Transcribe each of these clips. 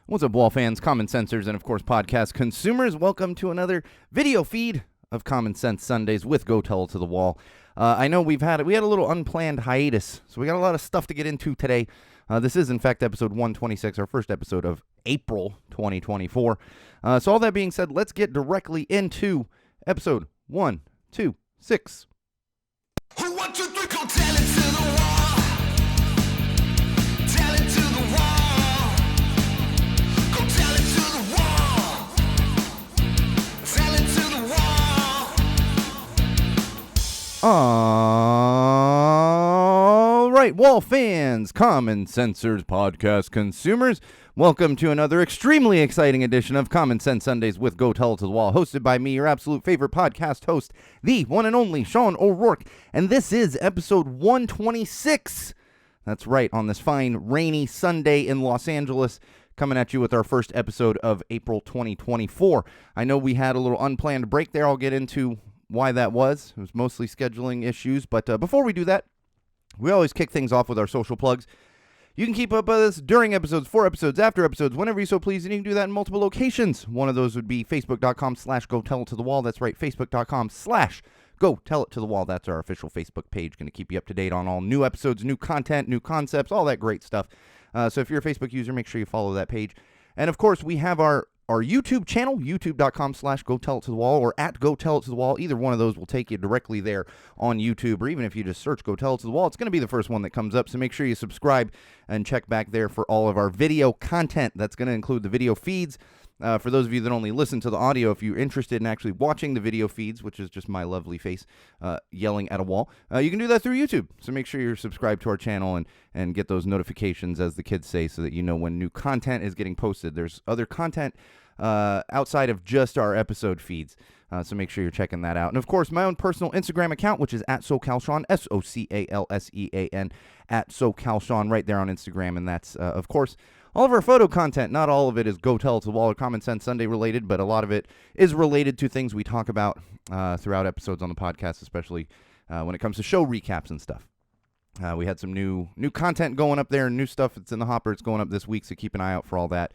What's up, wall fans, common sensors, and of course podcast consumers? Welcome to another video feed of Common Sense Sundays with Go Tell It to the Wall. I know we had a little unplanned hiatus, so we got a lot of stuff to get into today. This is in fact episode 126, our first episode of April 2024. So all that being said, let's get directly into episode 126. 1, 2, 3, go tell it to the wall. Tell it to the wall. Go tell it to the wall. Tell it to the wall. All right, wall fans, common sensors, podcast consumers, welcome to another extremely exciting edition of Common Sense Sundays with Go Tell It to the Wall, hosted by me, your absolute favorite podcast host, the one and only Sean O'Rourke, and this is episode 126. That's right, on this fine, rainy Sunday in Los Angeles, coming at you with our first episode of April 2024. I know we had a little unplanned break there. I'll get into why that was. It was mostly scheduling issues, but before we do that, we always kick things off with our social plugs. You can keep up with us during episodes, for episodes, after episodes, whenever you so please, and you can do that in multiple locations. One of those would be facebook.com/GoTellItToTheWall. That's right, facebook.com/GoTellItToTheWall. That's our official Facebook page. Going to keep you up to date on all new episodes, new content, new concepts, all that great stuff. So if you're a Facebook user, make sure you follow that page. And of course, we have our YouTube channel, youtube.com/GoTellItToTheWall or at GoTellItToTheWall. Either one of those will take you directly there on YouTube, or even if you just search Go Tell It to the Wall, it's going to be the first one that comes up. So make sure you subscribe and check back there for all of our video content. That's going to include the video feeds. For those of you that only listen to the audio, if you're interested in actually watching the video feeds, which is just my lovely face yelling at a wall, you can do that through YouTube. So make sure you're subscribed to our channel and get those notifications, as the kids say, so that you know when new content is getting posted. There's other content outside of just our episode feeds. So make sure you're checking that out. And of course, my own personal Instagram account, which is at SoCalSean, SoCalSean, at SoCalSean, right there on Instagram. And that's, of course, all of our photo content. Not all of it is Go Tell It to the Wall or Common Sense Sunday related, but a lot of it is related to things we talk about throughout episodes on the podcast, especially when it comes to show recaps and stuff. We had some new content going up there, and new stuff that's in the hopper. It's going up this week, so keep an eye out for all that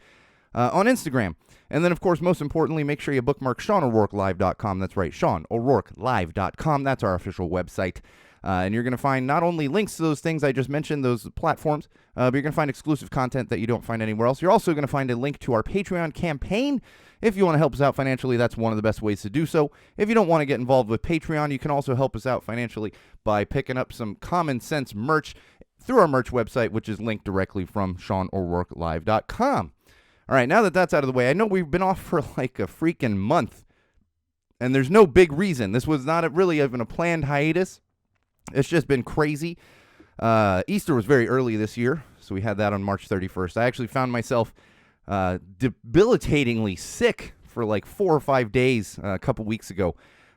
on Instagram. And then, of course, most importantly, make sure you bookmark SeanO'RourkeLive.com. That's right, SeanO'RourkeLive.com. That's our official website. And you're going to find not only links to those things I just mentioned, those platforms, but you're going to find exclusive content that you don't find anywhere else. You're also going to find a link to our Patreon campaign. If you want to help us out financially, that's one of the best ways to do so. If you don't want to get involved with Patreon, you can also help us out financially by picking up some Common Sense merch through our merch website, which is linked directly from SeanO'RourkeLive.com. All right, now that that's out of the way, I know we've been off for like a freaking month, and there's no big reason. This was not really even a planned hiatus. It's just been crazy. Easter was very early this year, so we had that on March 31st. I actually found myself debilitatingly sick for like 4 or 5 days a couple weeks ago.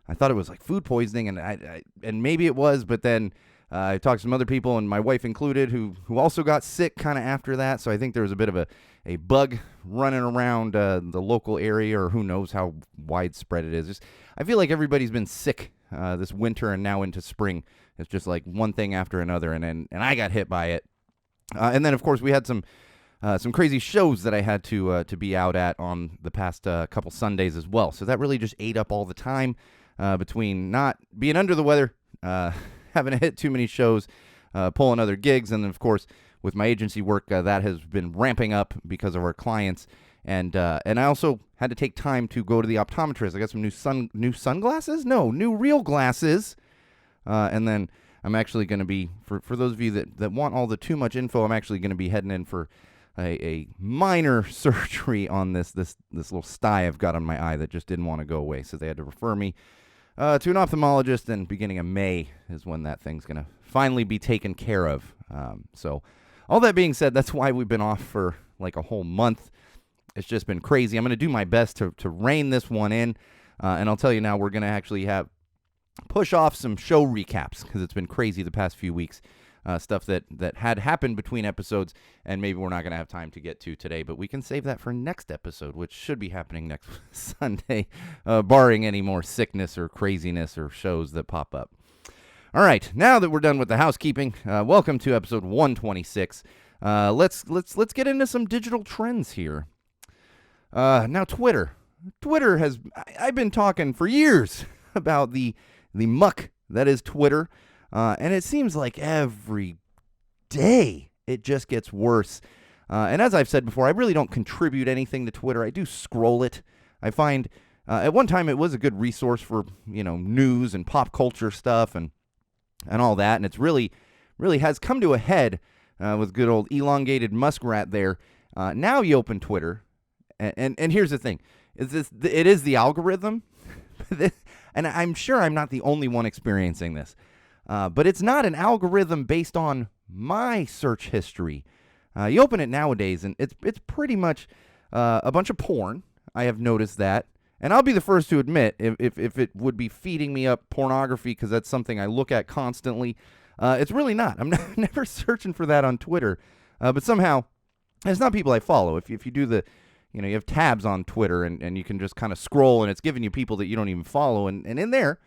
I thought it was like food poisoning, and maybe it was, but then I talked to some other people, and my wife included, who also got sick kind of after that. So I think there was a bit of a bug running around the local area, or who knows how widespread it is. I feel like everybody's been sick this winter and now into spring. It's just like one thing after another, and I got hit by it. And then, of course, we had some crazy shows that I had to be out at on the past couple Sundays as well. So that really just ate up all the time between not being under the weather, having to hit too many shows, pulling other gigs, and then, of course, with my agency work, that has been ramping up because of our clients. And I also had to take time to go to the optometrist. I got some new sunglasses? No, new real glasses. And then I'm actually going to be, for those of you that want all the too much info, I'm actually going to be heading in for a minor surgery on this little sty I've got on my eye that just didn't want to go away. So they had to refer me to an ophthalmologist, and beginning of May is when that thing's going to finally be taken care of. So all that being said, that's why we've been off for like a whole month. It's just been crazy. I'm going to do my best to rein this one in, and I'll tell you now, we're going to actually push off some show recaps, because it's been crazy the past few weeks. Stuff that had happened between episodes, and maybe we're not going to have time to get to today, but we can save that for next episode, which should be happening next Sunday, barring any more sickness or craziness or shows that pop up. All right, now that we're done with the housekeeping, welcome to episode 126. Let's get into some digital trends here. Now Twitter. Twitter has, I've been talking for years about the muck that is Twitter, and it seems like every day it just gets worse. And as I've said before, I really don't contribute anything to Twitter. I do scroll it. I find at one time it was a good resource for, news and pop culture stuff and all that, and it's really has come to a head with good old elongated muskrat there. Now you open Twitter, and here's the thing: it is the algorithm, and I'm sure I'm not the only one experiencing this, but it's not an algorithm based on my search history. You open it nowadays, and it's pretty much a bunch of porn. I have noticed that. And I'll be the first to admit, if it would be feeding me up pornography, because that's something I look at constantly, it's really not. I'm never searching for that on Twitter. But somehow, it's not people I follow. If you do the, you have tabs on Twitter, and you can just kind of scroll, and it's giving you people that you don't even follow. And in there,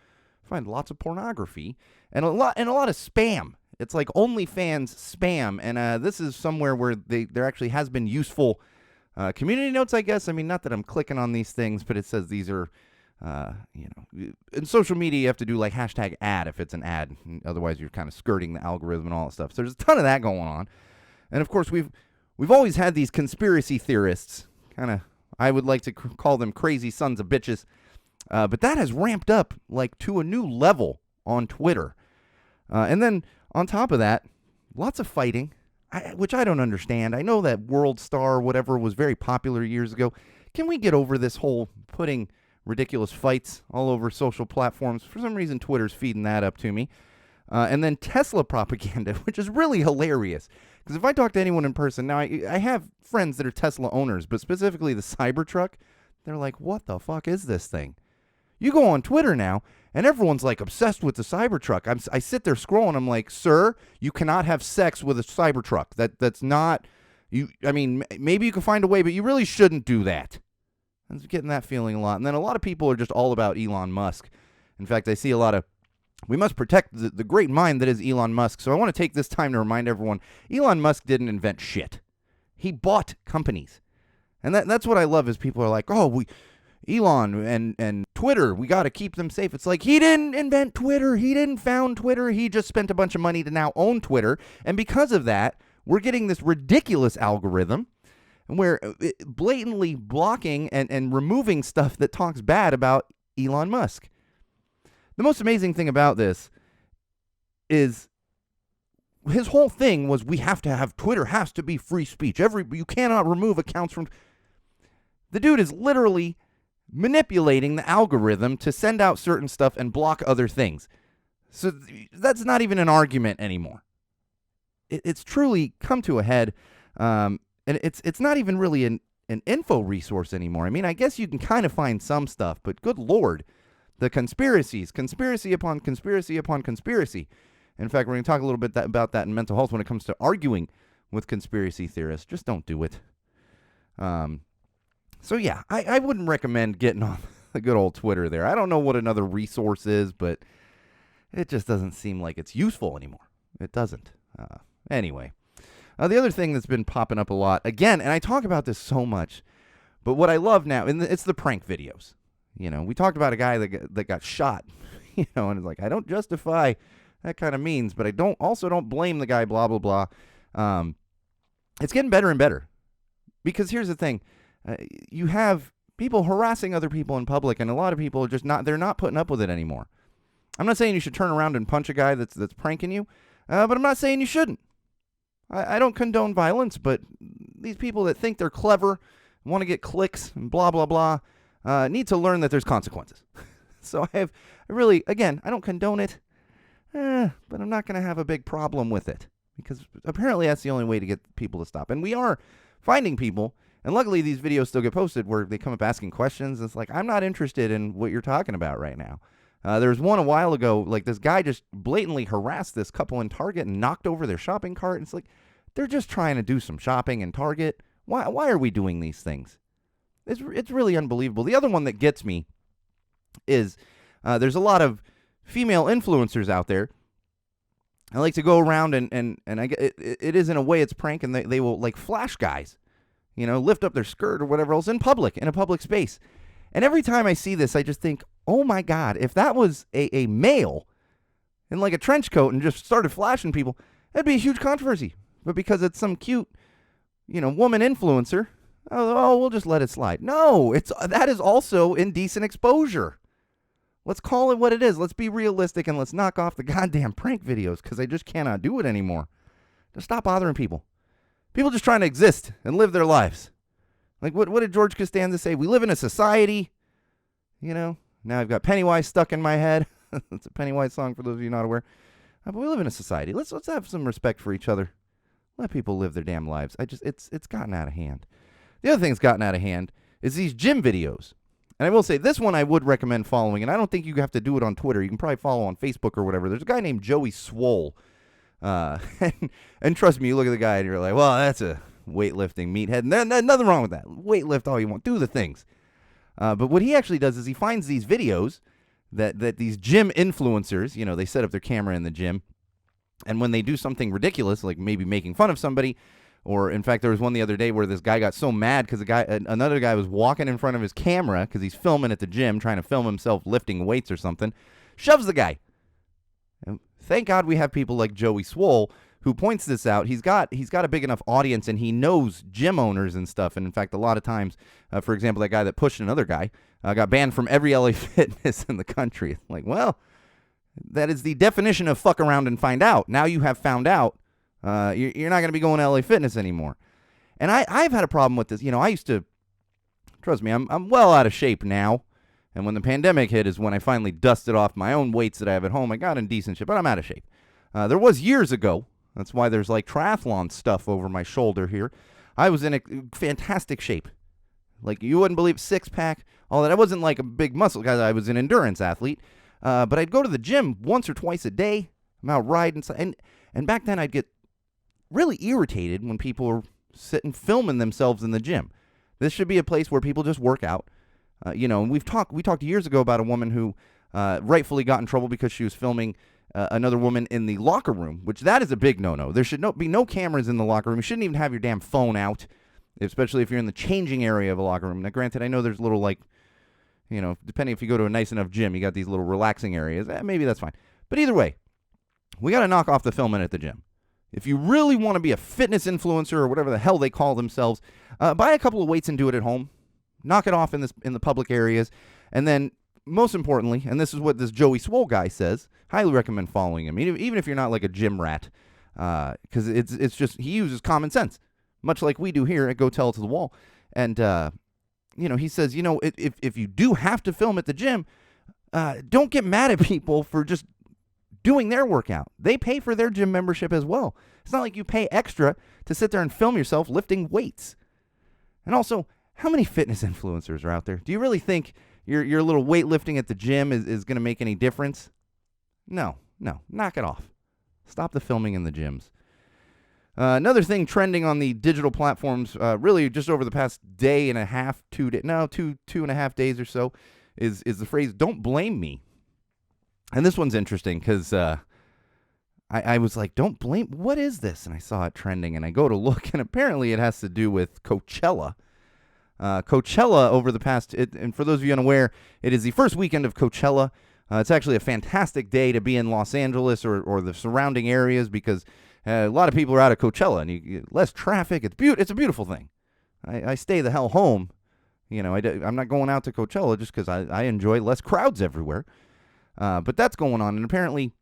find lots of pornography and a lot of spam. It's like OnlyFans spam. And this is somewhere where there actually has been useful community notes, I guess. I mean, not that I'm clicking on these things, but it says these are, in social media, you have to do like hashtag ad if it's an ad. Otherwise, you're kind of skirting the algorithm and all that stuff. So there's a ton of that going on. And of course, we've always had these conspiracy theorists, kind of, I would like to call them crazy sons of bitches. But that has ramped up like to a new level on Twitter. And then on top of that, lots of fighting. Which I don't understand. I know that World Star, whatever, was very popular years ago. Can we get over this whole putting ridiculous fights all over social platforms? For some reason, Twitter's feeding that up to me. And then Tesla propaganda, which is really hilarious. Because if I talk to anyone in person, now I have friends that are Tesla owners, but specifically the Cybertruck, they're like, what the fuck is this thing? You go on Twitter now, and everyone's like obsessed with the Cybertruck. I sit there scrolling. I'm like, sir, you cannot have sex with a Cybertruck. That's not you. I mean, maybe you can find a way, but you really shouldn't do that. I'm getting that feeling a lot. And then a lot of people are just all about Elon Musk. In fact, I see a lot of, we must protect the great mind that is Elon Musk. So I want to take this time to remind everyone, Elon Musk didn't invent shit. He bought companies. And that's what I love is people are like, oh, Elon and Twitter, we got to keep them safe. It's like, he didn't invent Twitter. He didn't found Twitter. He just spent a bunch of money to now own Twitter. And because of that, we're getting this ridiculous algorithm where blatantly blocking and removing stuff that talks bad about Elon Musk. The most amazing thing about this is his whole thing was we have to have Twitter has to be free speech. You cannot remove accounts from. The dude is literally manipulating the algorithm to send out certain stuff and block other things. So that's not even an argument anymore. It's truly come to a head, and it's not even really an info resource anymore. I mean, I guess you can kind of find some stuff, but good Lord, the conspiracies, conspiracy upon conspiracy upon conspiracy. In fact, we're going to talk a little bit about that in mental health when it comes to arguing with conspiracy theorists. Just don't do it. So yeah, I wouldn't recommend getting on the good old Twitter there. I don't know what another resource is, but it just doesn't seem like it's useful anymore. It doesn't. Anyway, the other thing that's been popping up a lot, again, and I talk about this so much, but what I love now, and it's the prank videos. We talked about a guy that got shot, and it's like, I don't justify that kind of means, but I don't blame the guy, blah, blah, blah. It's getting better and better because here's the thing. You have people harassing other people in public, and a lot of people are just they're not putting up with it anymore. I'm not saying you should turn around and punch a guy that's pranking you, but I'm not saying you shouldn't. I don't condone violence, but these people that think they're clever, want to get clicks, and blah, blah, blah, need to learn that there's consequences. So I don't condone it, but I'm not going to have a big problem with it because apparently that's the only way to get people to stop. And we are finding people. And luckily, these videos still get posted where they come up asking questions. It's like, I'm not interested in what you're talking about right now. There was one a while ago, like this guy just blatantly harassed this couple in Target and knocked over their shopping cart. And it's like, they're just trying to do some shopping in Target. Why are we doing these things? It's really unbelievable. The other one that gets me is there's a lot of female influencers out there. I like to go around and it is in a way it's prank, and they will like flash guys. lift up their skirt or whatever else in public, in a public space. And every time I see this, I just think, oh my God, if that was a male in like a trench coat and just started flashing people, that'd be a huge controversy. But because it's some cute, woman influencer, we'll just let it slide. No, that is also indecent exposure. Let's call it what it is. Let's be realistic and let's knock off the goddamn prank videos because I just cannot do it anymore. Just stop bothering people. People just trying to exist and live their lives. Like, what did George Costanza say? We live in a society, Now I've got Pennywise stuck in my head. That's a Pennywise song for those of you not aware. But we live in a society. Let's have some respect for each other. Let people live their damn lives. It's gotten out of hand. The other thing that's gotten out of hand is these gym videos. And I will say, this one I would recommend following, and I don't think you have to do it on Twitter. You can probably follow on Facebook or whatever. There's a guy named Joey Swole. And trust me, you look at the guy and you're like, well, that's a weightlifting meathead. And there's nothing wrong with that. Weightlift all you want. Do the things. But what he actually does is he finds these videos that these gym influencers, they set up their camera in the gym. And when they do something ridiculous, like maybe making fun of somebody, or in fact, there was one the other day where this guy got so mad because another guy was walking in front of his camera because he's filming at the gym, trying to film himself lifting weights or something, shoves the guy. And thank God we have people like Joey Swole who points this out. He's got a big enough audience and he knows gym owners and stuff. And in fact, a lot of times, for example, that guy that pushed another guy got banned from every LA Fitness in the country. Like, well, that is the definition of fuck around and find out. Now you have found out. You're not going to be going to LA Fitness anymore. And I've had a problem with this. I used to, trust me, I'm well out of shape now. And when the pandemic hit is when I finally dusted off my own weights that I have at home. I got in decent shape, but I'm out of shape. There was years ago. That's why there's like triathlon stuff over my shoulder here. I was in a fantastic shape. Like you wouldn't believe, six-pack, all that. I wasn't like a big muscle guy. I was an endurance athlete. But I'd go to the gym once or twice a day. I'm out riding. And back then I'd get really irritated when people were sitting filming themselves in the gym. This should be a place where people just work out. And we talked years ago about a woman who rightfully got in trouble because she was filming another woman in the locker room, which that is a big no-no. There should be no cameras in the locker room. You shouldn't even have your damn phone out, especially if you're in the changing area of a locker room. Now, granted, I know there's little depending if you go to a nice enough gym, you got these little relaxing areas. Maybe that's fine. But either way, we got to knock off the filming at the gym. If you really want to be a fitness influencer or whatever the hell they call themselves, buy a couple of weights and do it at home. Knock it off in the public areas. And then, most importantly, and this is what this Joey Swole guy says, highly recommend following him, even if you're not like a gym rat, because it's just, he uses common sense, much like we do here at Go Tell It to the Wall. And, he says, if you do have to film at the gym, don't get mad at people for just doing their workout. They pay for their gym membership as well. It's not like you pay extra to sit there and film yourself lifting weights. And also, how many fitness influencers are out there? Do you really think your little weightlifting at the gym is going to make any difference? No, knock it off. Stop the filming in the gyms. Another thing trending on the digital platforms, really just over the past day and a half, 2 and a half days or so, is the phrase, don't blame me. And this one's interesting because I was like, don't blame, what is this? And I saw it trending and I go to look and apparently it has to do with Coachella. Coachella over the past, and for those of you unaware, it is the first weekend of Coachella. It's actually a fantastic day to be in Los Angeles or the surrounding areas because a lot of people are out of Coachella and you get less traffic. It's a beautiful thing. I stay the hell home. I'm not going out to Coachella just because I enjoy less crowds everywhere. But that's going on. And apparently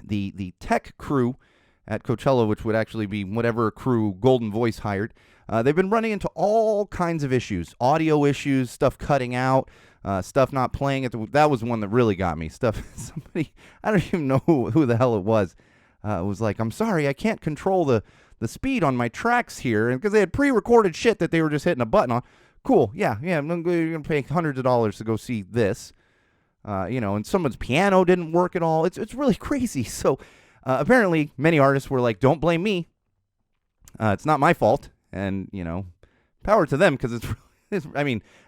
the tech crew at Coachella, which would actually be whatever crew Golden Voice hired, they've been running into all kinds of issues, audio issues, stuff cutting out, stuff not playing. That was one that really got me. Somebody, I don't even know who the hell it was like, I'm sorry, I can't control the speed on my tracks here. And because they had pre-recorded shit that they were just hitting a button on. Cool, yeah, you're going to pay hundreds of dollars to go see this. And someone's piano didn't work at all. It's really crazy. So apparently many artists were like, don't blame me. It's not my fault. And, power to them because it's,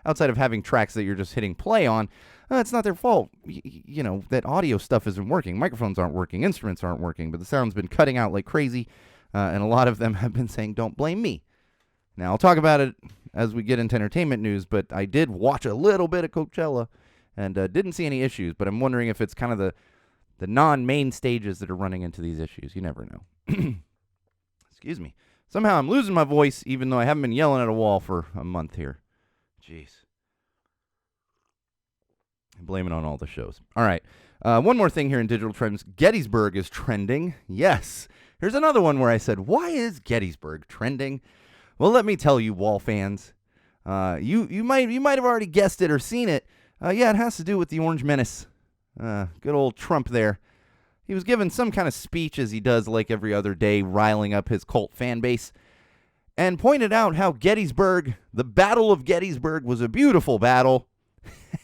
outside of having tracks that you're just hitting play on, it's not their fault. That audio stuff isn't working. Microphones aren't working. Instruments aren't working. But the sound's been cutting out like crazy. And a lot of them have been saying, don't blame me. Now, I'll talk about it as we get into entertainment news, but I did watch a little bit of Coachella and didn't see any issues, but I'm wondering if it's kind of the non-main stages that are running into these issues. You never know. Excuse me. Somehow I'm losing my voice, even though I haven't been yelling at a wall for a month here. Jeez. I blame it on all the shows. All right. One more thing here in digital trends. Gettysburg is trending. Yes. Here's another one where I said, why is Gettysburg trending? Well, let me tell you, wall fans. You might have already guessed it or seen it. Yeah, it has to do with the Orange Menace. Good old Trump there. He was given some kind of speech, as he does like every other day, riling up his cult fan base, and pointed out how Gettysburg, the Battle of Gettysburg, was a beautiful battle,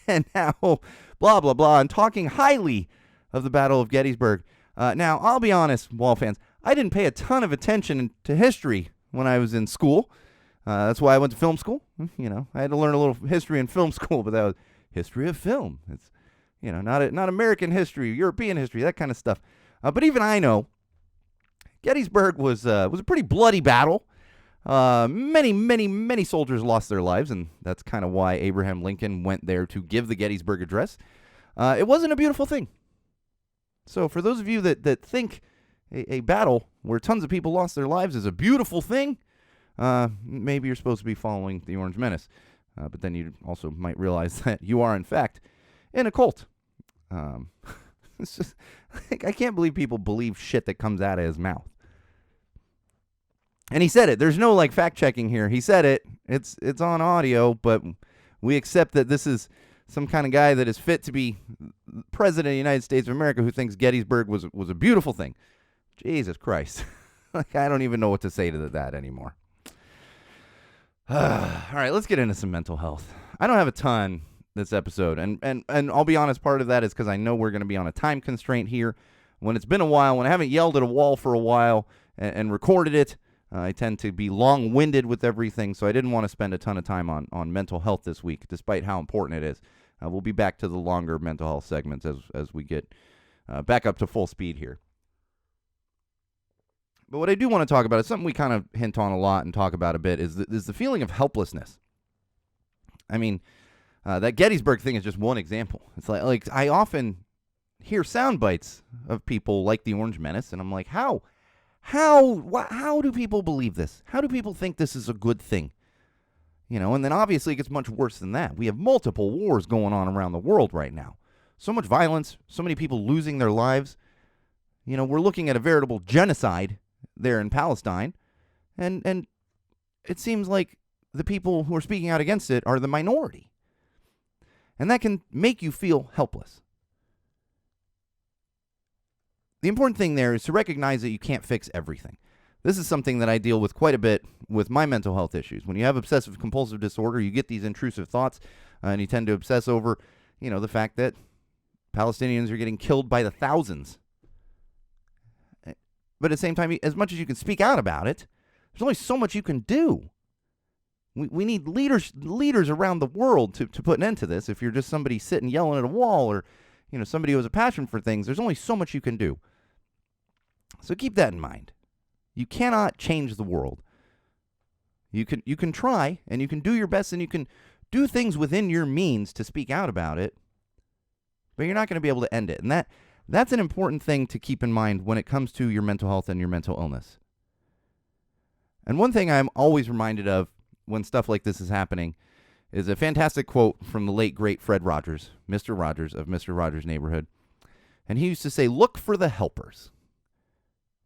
and how blah, blah, blah, and talking highly of the Battle of Gettysburg. Now, I'll be honest, wall fans, I didn't pay a ton of attention to history when I was in school. That's why I went to film school. You know, I had to learn a little history in film school, but that was history of film. It's not American history, European history, that kind of stuff. But even I know Gettysburg was a pretty bloody battle. Many soldiers lost their lives, and that's kind of why Abraham Lincoln went there to give the Gettysburg Address. It wasn't a beautiful thing. So for those of you that think a battle where tons of people lost their lives is a beautiful thing, maybe you're supposed to be following the Orange Menace. But then you also might realize that you are, in fact, in a cult. It's just, I can't believe people believe shit that comes out of his mouth. And he said it. There's no fact checking here. He said it. It's on audio, but we accept that this is some kind of guy that is fit to be president of the United States of America who thinks Gettysburg was a beautiful thing. Jesus Christ. I don't even know what to say to that anymore. All right, let's get into some mental health. I don't have a ton this episode, and I'll be honest, part of that is because I know we're going to be on a time constraint here. When it's been a while, when I haven't yelled at a wall for a while and recorded it, I tend to be long-winded with everything, so I didn't want to spend a ton of time on mental health this week, despite how important it is. We'll be back to the longer mental health segments as we get back up to full speed here. But what I do want to talk about is something we kind of hint on a lot and talk about a bit is the feeling of helplessness. I mean, that Gettysburg thing is just one example. It's like I often hear sound bites of people like the Orange Menace, and I'm like, how do people believe this? How do people think this is a good thing? And then obviously it gets much worse than that. We have multiple wars going on around the world right now. So much violence, so many people losing their lives. We're looking at a veritable genocide there in Palestine, and it seems like the people who are speaking out against it are the minority. And that can make you feel helpless. The important thing there is to recognize that you can't fix everything. This is something that I deal with quite a bit with my mental health issues. When you have obsessive compulsive disorder, you get these intrusive thoughts, and you tend to obsess over, the fact that Palestinians are getting killed by the thousands. But at the same time, as much as you can speak out about it, there's only so much you can do. We need leaders around the world to put an end to this. If you're just somebody sitting yelling at a wall or, somebody who has a passion for things, there's only so much you can do. So keep that in mind. You cannot change the world. You can try, and you can do your best, and you can do things within your means to speak out about it, but you're not going to be able to end it. And that's an important thing to keep in mind when it comes to your mental health and your mental illness. And one thing I'm always reminded of when stuff like this is happening is a fantastic quote from the late, great Fred Rogers, Mr. Rogers of Mr. Rogers' Neighborhood. And he used to say, look for the helpers.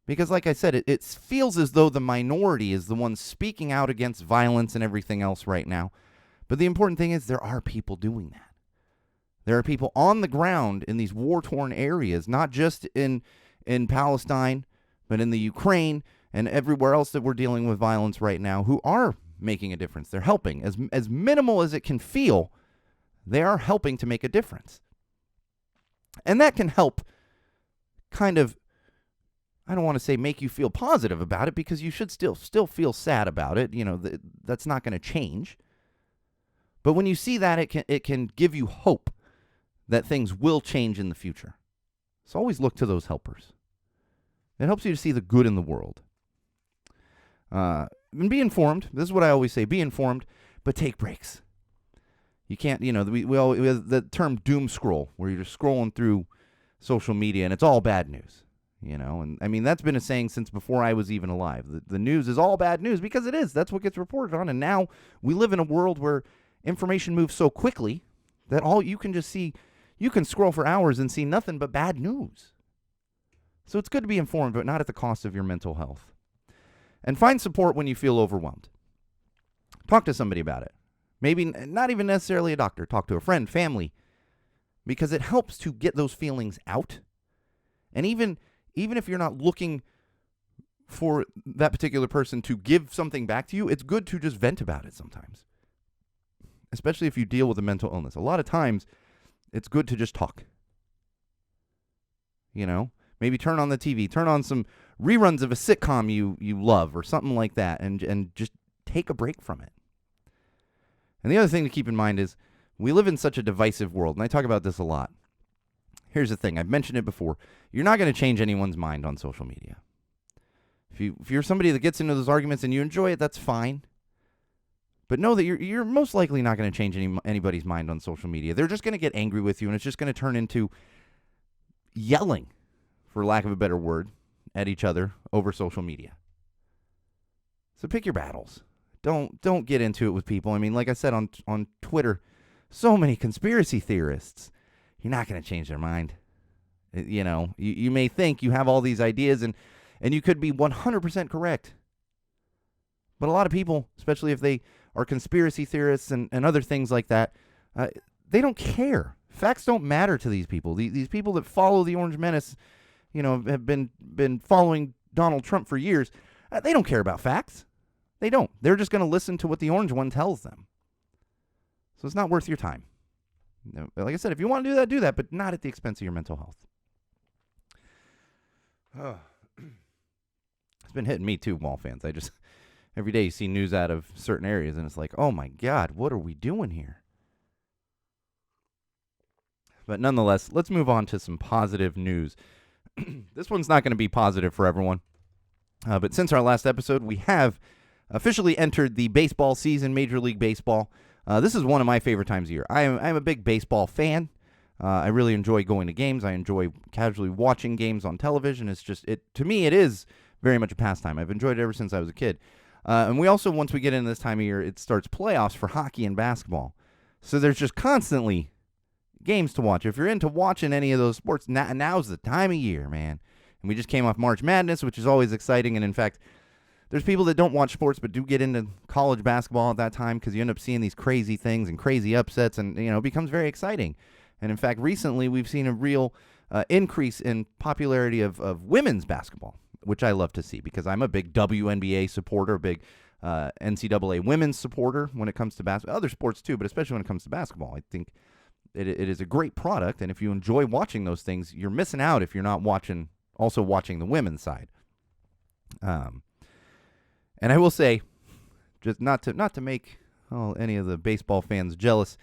Because like I said, it feels as though the minority is the one speaking out against violence and everything else right now. But the important thing is there are people doing that. There are people on the ground in these war-torn areas, not just in Palestine, but in the Ukraine and everywhere else that we're dealing with violence right now, who are making a difference. They're helping. As minimal as it can feel, they are helping to make a difference. And that can help kind of, I don't want to say make you feel positive about it, because you should still feel sad about it. That's not going to change. But when you see that, it can give you hope that things will change in the future. So always look to those helpers. It helps you to see the good in the world. and be informed. This is what I always say: be informed, but take breaks. You can't, we have the term doom scroll, where you're just scrolling through social media and it's all bad news. And I mean, that's been a saying since before I was even alive. The news is all bad news because it is. That's what gets reported on. And now we live in a world where information moves so quickly that all you can just see, you can scroll for hours and see nothing but bad news. So it's good to be informed, but not at the cost of your mental health. And find support when you feel overwhelmed. Talk to somebody about it. Maybe not even necessarily a doctor. Talk to a friend, family, because it helps to get those feelings out. And even if you're not looking for that particular person to give something back to you, it's good to just vent about it sometimes, especially if you deal with a mental illness. A lot of times, it's good to just talk. Maybe turn on the TV, turn on some reruns of a sitcom you love or something like that, and just take a break from it. And the other thing to keep in mind is we live in such a divisive world, and I talk about this a lot. Here's the thing. I've mentioned it before. You're not going to change anyone's mind on social media. If you're somebody that gets into those arguments and you enjoy it, that's fine. But know that you're most likely not going to change anybody's mind on social media. They're just going to get angry with you, and it's just going to turn into yelling, for lack of a better word, at each other over social media. So pick your battles. Don't get into it with people. I mean, like I said on Twitter, so many conspiracy theorists. You're not going to change their mind. You may think you have all these ideas and you could be 100% correct. But a lot of people, especially if they are conspiracy theorists and other things like that, they don't care. Facts don't matter to these people. These people that follow the Orange Menace, have been following Donald Trump for years. They don't care about facts. They don't. They're just going to listen to what the orange one tells them. So it's not worth your time. Like I said, if you want to do that, but not at the expense of your mental health. It's been hitting me too, Wall fans. Every day you see news out of certain areas, and it's like, oh my God, what are we doing here? But nonetheless, let's move on to some positive news. This one's not going to be positive for everyone. But since our last episode, we have officially entered the baseball season, Major League Baseball. This is one of my favorite times of year. I'm a big baseball fan. I really enjoy going to games. I enjoy casually watching games on television. To me, it is very much a pastime. I've enjoyed it ever since I was a kid. And we also, once we get into this time of year, it starts playoffs for hockey and basketball. So there's just constantly games to watch. If you're into watching any of those sports, now's the time of year, man. And we just came off March Madness, which is always exciting. And in fact, there's people that don't watch sports but do get into college basketball at that time because you end up seeing these crazy things and crazy upsets, and it becomes very exciting. And in fact, recently we've seen a real increase in popularity of women's basketball, which I love to see because I'm a big WNBA supporter, a big NCAA women's supporter when it comes to basketball. Other sports too, but especially when it comes to basketball. I think it is a great product, and if you enjoy watching those things, you're missing out if you're not also watching the women's side. And I will say, just not to make any of the baseball fans jealous,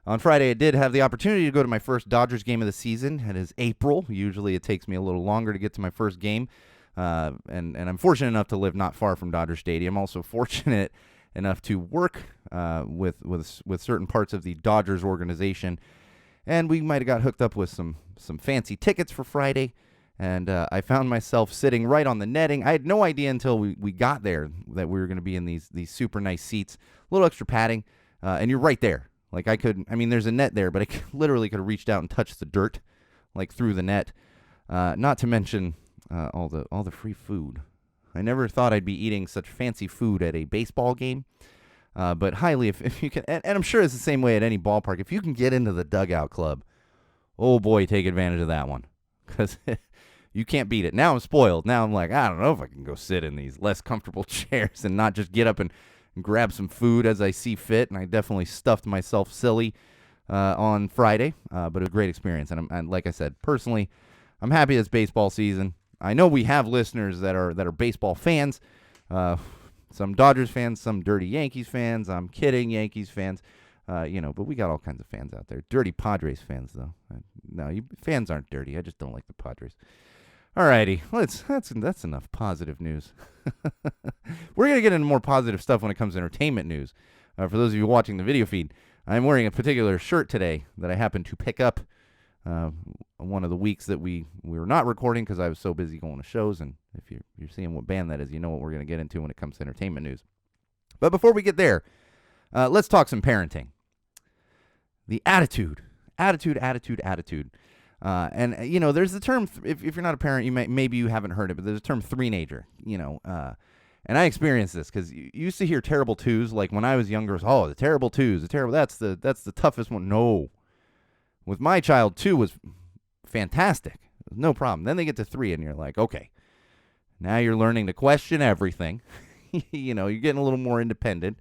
on Friday I did have the opportunity to go to my first Dodgers game of the season. It is April. Usually it takes me a little longer to get to my first game, and I'm fortunate enough to live not far from Dodger Stadium. Also fortunate enough to work with certain parts of the Dodgers organization, and we might have got hooked up with some fancy tickets for Friday. And I found myself sitting right on the netting. I had no idea until we got there that we were going to be in these super nice seats, a little extra padding, and you're right there. Like there's a net there, but I literally could have reached out and touched the dirt, like through the net. Not to mention all the free food. I never thought I'd be eating such fancy food at a baseball game, but highly if you can, and I'm sure it's the same way at any ballpark. If you can get into the dugout club, oh boy, take advantage of that one, because you can't beat it. Now I'm spoiled. Now I'm like, I don't know if I can go sit in these less comfortable chairs and not just get up and grab some food as I see fit. And I definitely stuffed myself silly on Friday, but it was a great experience. And like I said, personally, I'm happy it's baseball season. I know we have listeners that are baseball fans, some Dodgers fans, some dirty Yankees fans. I'm kidding, Yankees fans. But we got all kinds of fans out there. Dirty Padres fans, though. No, fans aren't dirty. I just don't like the Padres. Alrighty, that's enough positive news. We're gonna get into more positive stuff when it comes to entertainment news. For those of you watching the video feed, I'm wearing a particular shirt today that I happened to pick up one of the weeks that we were not recording because I was so busy going to shows. And if you're seeing what band that is, you know what we're gonna get into when it comes to entertainment news. But before we get there, let's talk some parenting. The attitude. And you know, there's the term. If you're not a parent, maybe you haven't heard it, but there's a term three-nager. You know, and I experienced this because you used to hear terrible twos. Like when I was younger, oh, the terrible twos, that's the toughest one. No, with my child, 2 was fantastic, no problem. Then they get to 3, and you're like, okay, now you're learning to question everything. You know, you're getting a little more independent.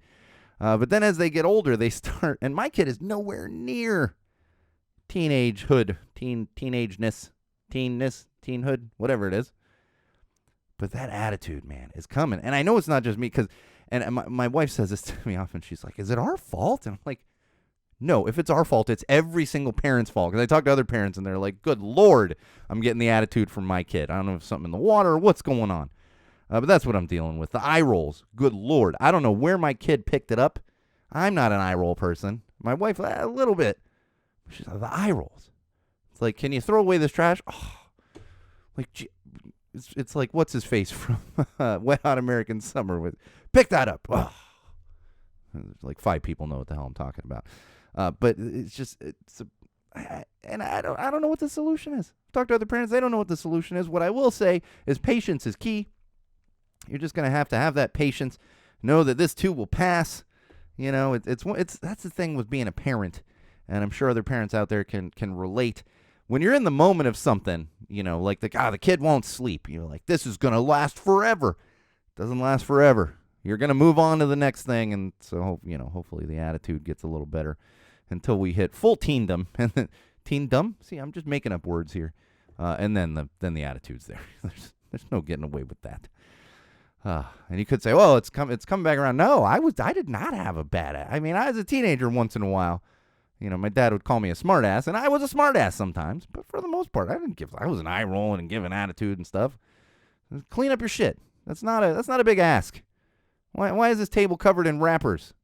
But then as they get older, they start, and my kid is nowhere near teenagehood, teenhood, whatever it is. But that attitude, man, is coming. And I know it's not just me, and my wife says this to me often. She's like, is it our fault? And I'm like, no, if it's our fault, it's every single parent's fault. Because I talk to other parents, and they're like, good Lord, I'm getting the attitude from my kid. I don't know if it's something in the water or what's going on. But that's what I'm dealing with. The eye rolls. Good Lord. I don't know where my kid picked it up. I'm not an eye roll person. My wife, a little bit. She's like, the eye rolls. It's like, can you throw away this trash? Oh, like, it's like, what's his face from Wet Hot American Summer with, pick that up. Oh. Like 5 people know what the hell I'm talking about. But it's just, and I don't know what the solution is. Talk to other parents. They don't know what the solution is. What I will say is patience is key. You're just going to have that patience. Know that this too will pass. You know, it's that's the thing with being a parent. And I'm sure other parents out there can relate. When you're in the moment of something, you know, like the kid won't sleep. You're like, this is going to last forever. It doesn't last forever. You're going to move on to the next thing. And so, you know, hopefully the attitude gets a little better until we hit full teendom. And then, teendom? See, I'm just making up words here. And then the attitude's there. There's no getting away with that. And you could say, well, it's coming back around. No, I did not have a bad. I mean, I was a teenager once in a while. You know, my dad would call me a smartass, and I was a smartass sometimes. But for the most part, I was an eye rolling and giving attitude and stuff. Clean up your shit. That's not a big ask. Why is this table covered in wrappers?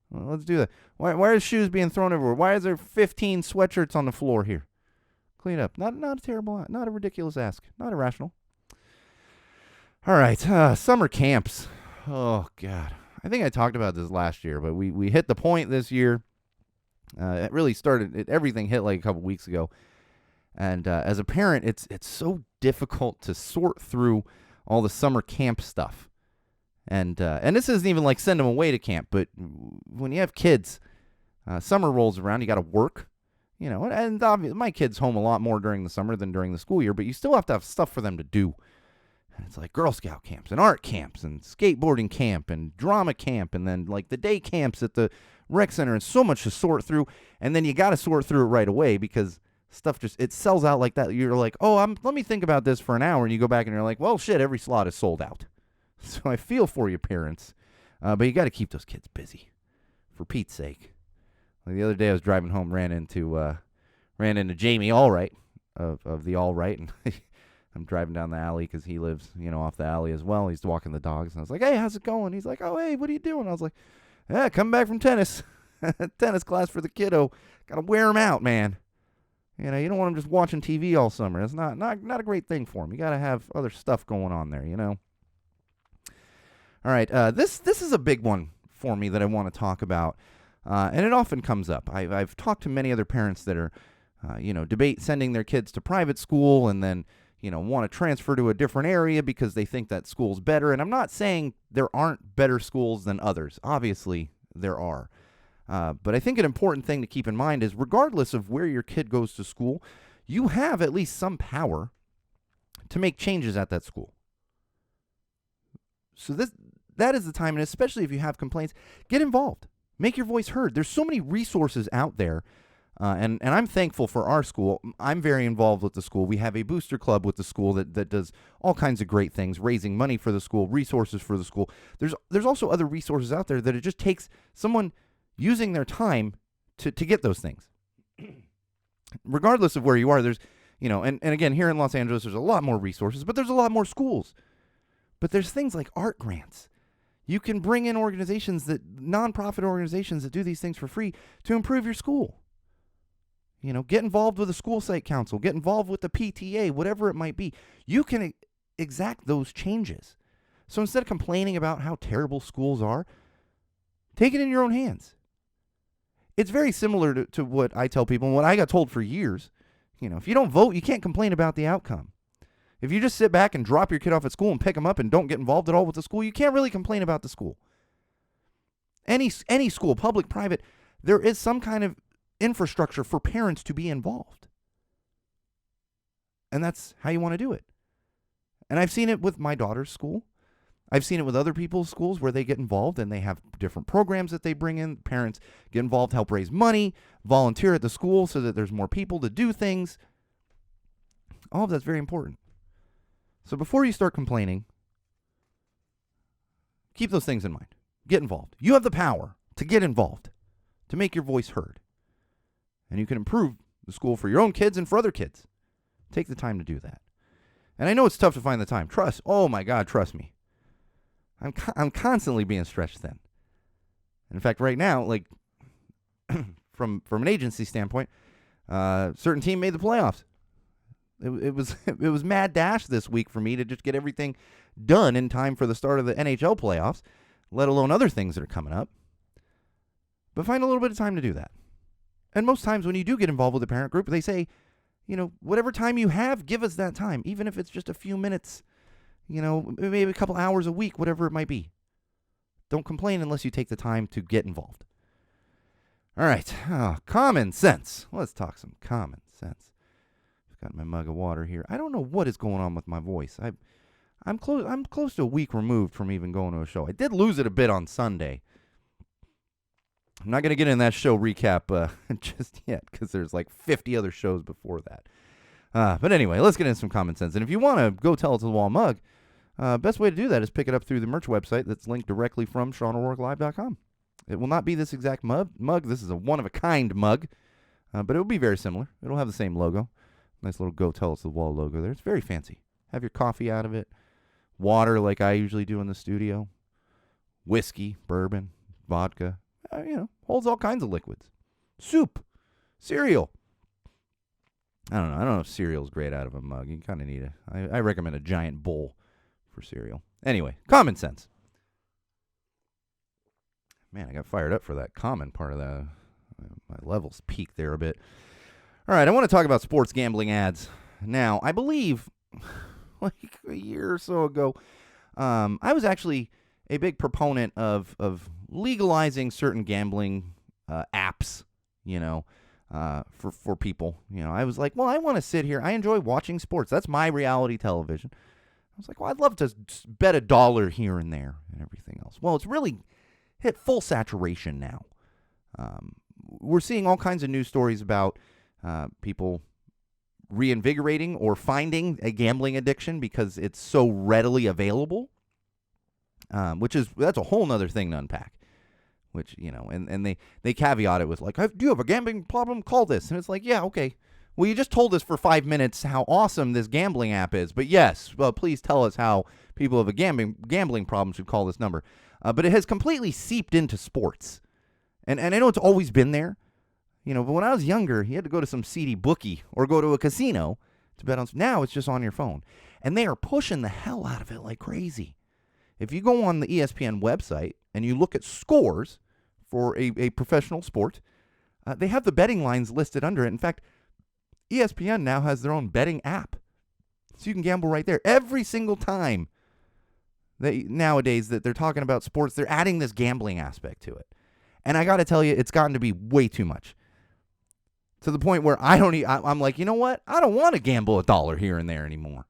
Well, let's do that. Why are shoes being thrown everywhere? Why is there 15 sweatshirts on the floor here? Clean it up. Not a terrible, not a ridiculous ask. Not irrational. All right, summer camps. Oh, God. I think I talked about this last year, but we hit the point this year. It really started, everything hit like a couple weeks ago. And as a parent, it's so difficult to sort through all the summer camp stuff. And this isn't even like send them away to camp, but when you have kids, summer rolls around, you got to work. You know, and obviously my kid's home a lot more during the summer than during the school year, but you still have to have stuff for them to do. And it's like Girl Scout camps and art camps and skateboarding camp and drama camp and then like the day camps at the rec center and so much to sort through. And then you got to sort through it right away because stuff it sells out like that. You're like, oh, let me think about this for an hour. And you go back and you're like, well, shit, every slot is sold out. So I feel for you parents, but you got to keep those kids busy for Pete's sake. Like the other day I was driving home, ran into Jamie Allright of the Allright, and I'm driving down the alley because he lives, you know, off the alley as well. He's walking the dogs, and I was like, hey, how's it going? He's like, oh, hey, what are you doing? I was like, yeah, coming back from tennis. Tennis class for the kiddo. Got to wear him out, man. You know, you don't want him just watching TV all summer. It's not a great thing for him. You got to have other stuff going on there, you know. All right, this is a big one for me that I want to talk about, and it often comes up. I've talked to many other parents that are, debate sending their kids to private school and then, want to transfer to a different area because they think that school's better. And I'm not saying there aren't better schools than others. Obviously, there are. But I think an important thing to keep in mind is regardless of where your kid goes to school, you have at least some power to make changes at that school. So that is the time, and especially if you have complaints, get involved. Make your voice heard. There's so many resources out there, and I'm thankful for our school. I'm very involved with the school. We have a booster club with the school that does all kinds of great things, raising money for the school, resources for the school. There's also other resources out there that it just takes someone using their time to get those things. Regardless of where you are, there's And again, here in Los Angeles, there's a lot more resources, but there's a lot more schools. But there's things like art grants. You can bring in nonprofit organizations that do these things for free to improve your school. Get involved with a school site council, get involved with the PTA, whatever it might be. You can exact those changes. So instead of complaining about how terrible schools are, take it in your own hands. It's very similar to what I tell people and what I got told for years. If you don't vote, you can't complain about the outcome. If you just sit back and drop your kid off at school and pick them up and don't get involved at all with the school, you can't really complain about the school. Any school, public, private, there is some kind of infrastructure for parents to be involved. And that's how you want to do it. And I've seen it with my daughter's school. I've seen it with other people's schools where they get involved and they have different programs that they bring in. Parents get involved, help raise money, volunteer at the school so that there's more people to do things. All of that's very important. So before you start complaining, keep those things in mind. Get involved. You have the power to get involved, to make your voice heard. And you can improve the school for your own kids and for other kids. Take the time to do that. And I know it's tough to find the time. Oh my God, trust me. I'm constantly being stretched thin. In fact, right now, like from an agency standpoint, certain team made the playoffs. It was mad dash this week for me to just get everything done in time for the start of the NHL playoffs, let alone other things that are coming up. But find a little bit of time to do that. And most times when you do get involved with a parent group, they say, whatever time you have, give us that time, even if it's just a few minutes, maybe a couple hours a week, whatever it might be. Don't complain unless you take the time to get involved. All right. Common sense. Let's talk some common sense. I've got my mug of water here. I don't know what is going on with my voice. I'm close to a week removed from even going to a show. I did lose it a bit on Sunday. I'm not going to get in that show recap just yet because there's like 50 other shows before that. But anyway, let's get into some common sense. And if you want to go tell it to the wall mug, best way to do that is pick it up through the merch website that's linked directly from SeanO'RourkeLive.com. It will not be this exact mug. This is a one-of-a-kind mug, but it will be very similar. It'll have the same logo. Nice little go tell it to the wall logo there. It's very fancy. Have your coffee out of it. Water like I usually do in the studio. Whiskey, bourbon, vodka. Holds all kinds of liquids. Soup, cereal. I don't know if cereal's great out of a mug. You kind of need I recommend a giant bowl for cereal. Anyway, common sense. Man, I got fired up for that common part of that. My levels peaked there a bit. All right, I want to talk about sports gambling ads. Now, I believe like a year or so ago, I was actually a big proponent of legalizing certain gambling apps, for people. I was like, well, I want to sit here. I enjoy watching sports. That's my reality television. I was like, well, I'd love to bet $1 here and there and everything else. Well, it's really hit full saturation now. We're seeing all kinds of news stories about people reinvigorating or finding a gambling addiction because it's so readily available, that's a whole nother thing to unpack. Which, and they caveat it with like, do you have a gambling problem? Call this. And it's like, yeah, okay. Well, you just told us for 5 minutes how awesome this gambling app is. But yes, well, please tell us how people who have a gambling problem should call this number. But it has completely seeped into sports. And I know it's always been there. But when I was younger, you had to go to some seedy bookie or go to a casino to bet on. Now it's just on your phone. And they are pushing the hell out of it like crazy. If you go on the ESPN website and you look at scores for a professional sport, they have the betting lines listed under it. In fact, ESPN now has their own betting app. So you can gamble right there. Every single time nowadays that they're talking about sports, they're adding this gambling aspect to it. And I got to tell you, it's gotten to be way too much. To the point where I'm like, you know what? I don't want to gamble $1 here and there anymore.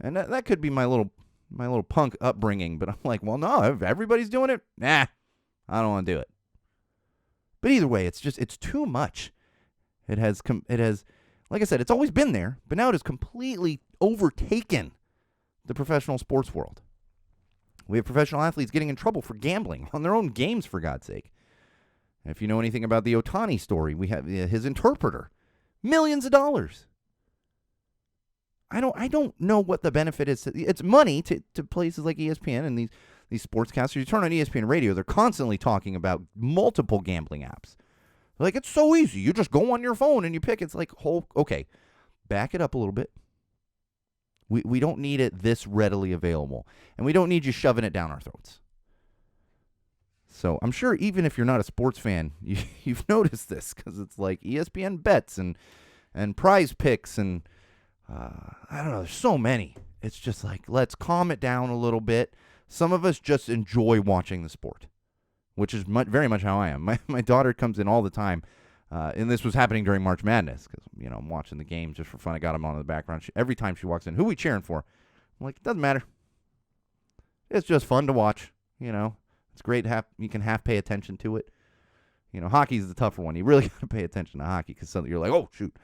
And that could be my little punk upbringing, but I'm like, well, no, if everybody's doing it, I don't want to do it. But either way, it's too much. It has, like I said, it's always been there, but now it has completely overtaken the professional sports world. We have professional athletes getting in trouble for gambling on their own games, for God's sake. And if you know anything about the Ohtani story, we have his interpreter, millions of dollars I don't know what the benefit is. It's money to places like ESPN and these sportscasters. You turn on ESPN radio, they're constantly talking about multiple gambling apps. Like, it's so easy. You just go on your phone and you pick. It's like, okay, back it up a little bit. We don't need it this readily available. And we don't need you shoving it down our throats. So I'm sure even if you're not a sports fan, you've noticed this, because it's like ESPN bets and prize picks and I don't know, there's so many. It's just like, let's calm it down a little bit. Some of us just enjoy watching the sport, which is very much how I am. My daughter comes in all the time, and this was happening during March Madness, because, I'm watching the game just for fun. I got them on in the background. Every time she walks in, who we cheering for? I'm like, it doesn't matter. It's just fun to watch, It's great. You can half pay attention to it. Hockey's the tougher one. You really got to pay attention to hockey, because you're like, oh, shoot.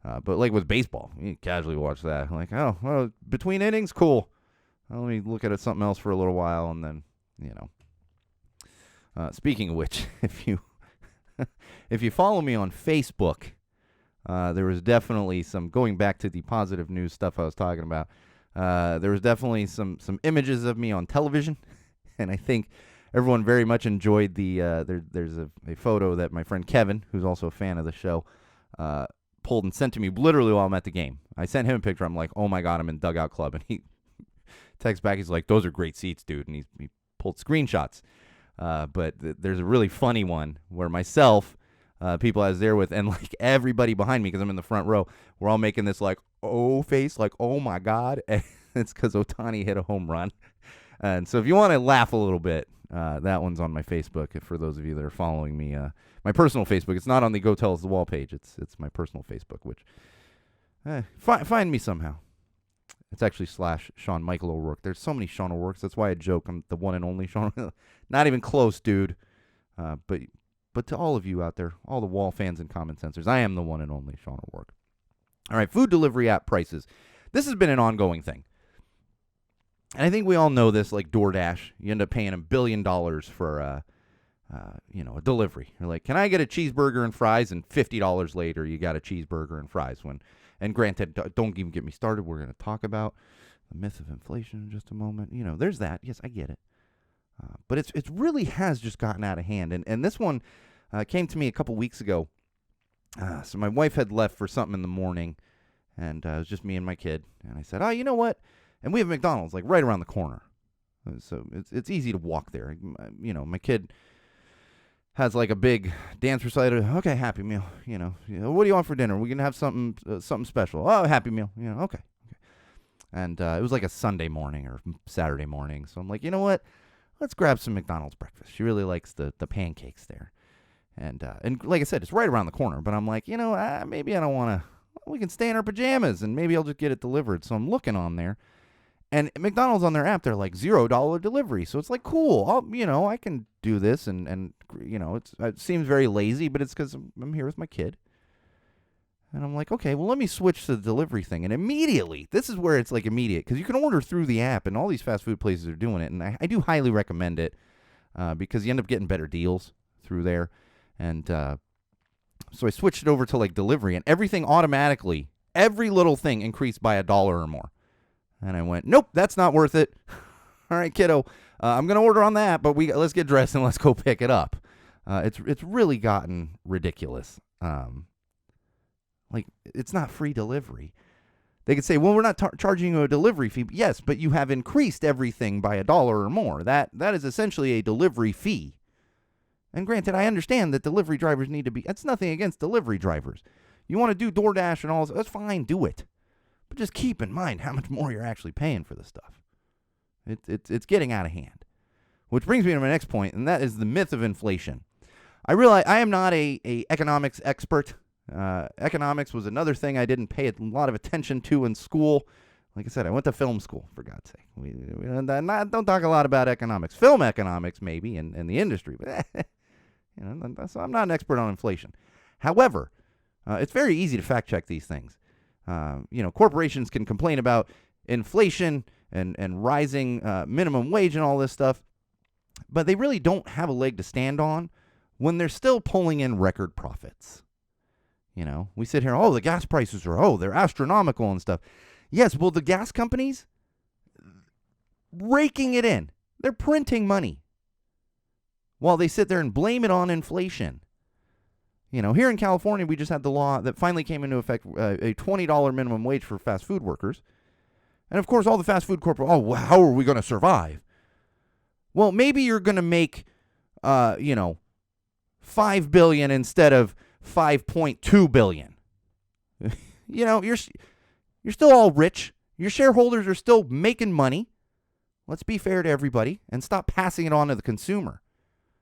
But like with baseball, you can casually watch that. Like, oh, well, between innings, cool. Well, let me look at something else for a little while, and then, speaking of which, if you follow me on Facebook, there was definitely some, going back to the positive news stuff I was talking about, there was definitely some images of me on television, and I think everyone very much enjoyed there's a photo that my friend Kevin, who's also a fan of the show, pulled and sent to me literally while I'm at the game. I sent him a picture. I'm like, oh my God, I'm in Dugout Club. And he texts back, he's like, those are great seats, dude. And he pulled screenshots. But there's a really funny one where myself, people I was there with, and like everybody behind me, because I'm in the front row, we're all making this like, oh face, like, oh my God. And it's because Ohtani hit a home run. And so if you want to laugh a little bit, that one's on my Facebook. For those of you that are following me, my personal Facebook. It's not on the Go Tell Us the Wall page. It's my personal Facebook, which find me somehow. It's actually /Sean Michael O'Rourke. There's so many Sean O'Rourkes. That's why I joke I'm the one and only Sean. Not even close, dude. But to all of you out there, all the Wall fans and common sensors, I am the one and only Sean O'Rourke. All right, food delivery app prices. This has been an ongoing thing. And I think we all know this, like DoorDash. You end up paying $1 billion for a delivery. You're like, can I get a cheeseburger and fries? And $50 later, you got a cheeseburger and fries. And granted, don't even get me started. We're going to talk about the myth of inflation in just a moment. There's that. Yes, I get it. But it really has just gotten out of hand. And this one came to me a couple weeks ago. So my wife had left for something in the morning, and it was just me and my kid. And I said, oh, you know what? And we have McDonald's like right around the corner. So it's easy to walk there. My kid has like a big dance recital. Okay, Happy Meal. What do you want for dinner? We're going to have something special. Oh, Happy Meal. Okay. And it was like a Sunday morning or Saturday morning. So I'm like, you know what? Let's grab some McDonald's breakfast. She really likes the pancakes there. And like I said, it's right around the corner. But I'm like, maybe I don't want to. We can stay in our pajamas, and maybe I'll just get it delivered. So I'm looking on there. And McDonald's on their app, they're like $0 delivery. So it's like, cool. I can do this. And it seems very lazy, but it's because I'm here with my kid. And I'm like, okay, well, let me switch to the delivery thing. And immediately, this is where it's like immediate, because you can order through the app, and all these fast food places are doing it. And I do highly recommend it because you end up getting better deals through there. And so I switched it over to like delivery, and everything automatically, every little thing increased by $1 or more. And I went, nope, that's not worth it. All right, kiddo, I'm going to order on that, but let's get dressed and let's go pick it up. It's really gotten ridiculous. Like, it's not free delivery. They could say, well, we're not charging you a delivery fee. Yes, but you have increased everything by $1 or more. That is essentially a delivery fee. And granted, I understand that delivery drivers need to be. That's nothing against delivery drivers. You want to do DoorDash and all this, that's fine, do it. But just keep in mind how much more you're actually paying for this stuff. It's getting out of hand. Which brings me to my next point, and that is the myth of inflation. I realize I am not a economics expert. Economics was another thing I didn't pay a lot of attention to in school. Like I said, I went to film school, for God's sake. We don't talk a lot about economics. Film economics, maybe, in the industry. But so I'm not an expert on inflation. However, it's very easy to fact check these things. Corporations can complain about inflation and rising minimum wage and all this stuff, but they really don't have a leg to stand on when they're still pulling in record profits. We sit here, the gas prices are, they're astronomical and stuff. Yes, well, the gas companies, raking it in. They're printing money while they sit there and blame it on inflation. You know, here in California, we just had the law that finally came into effect, a $20 minimum wage for fast food workers. And, of course, all the fast food corporations, well, how are we going to survive? Well, maybe you're going to make, $5 billion instead of $5.2 billion. You're still all rich. Your shareholders are still making money. Let's be fair to everybody and stop passing it on to the consumer.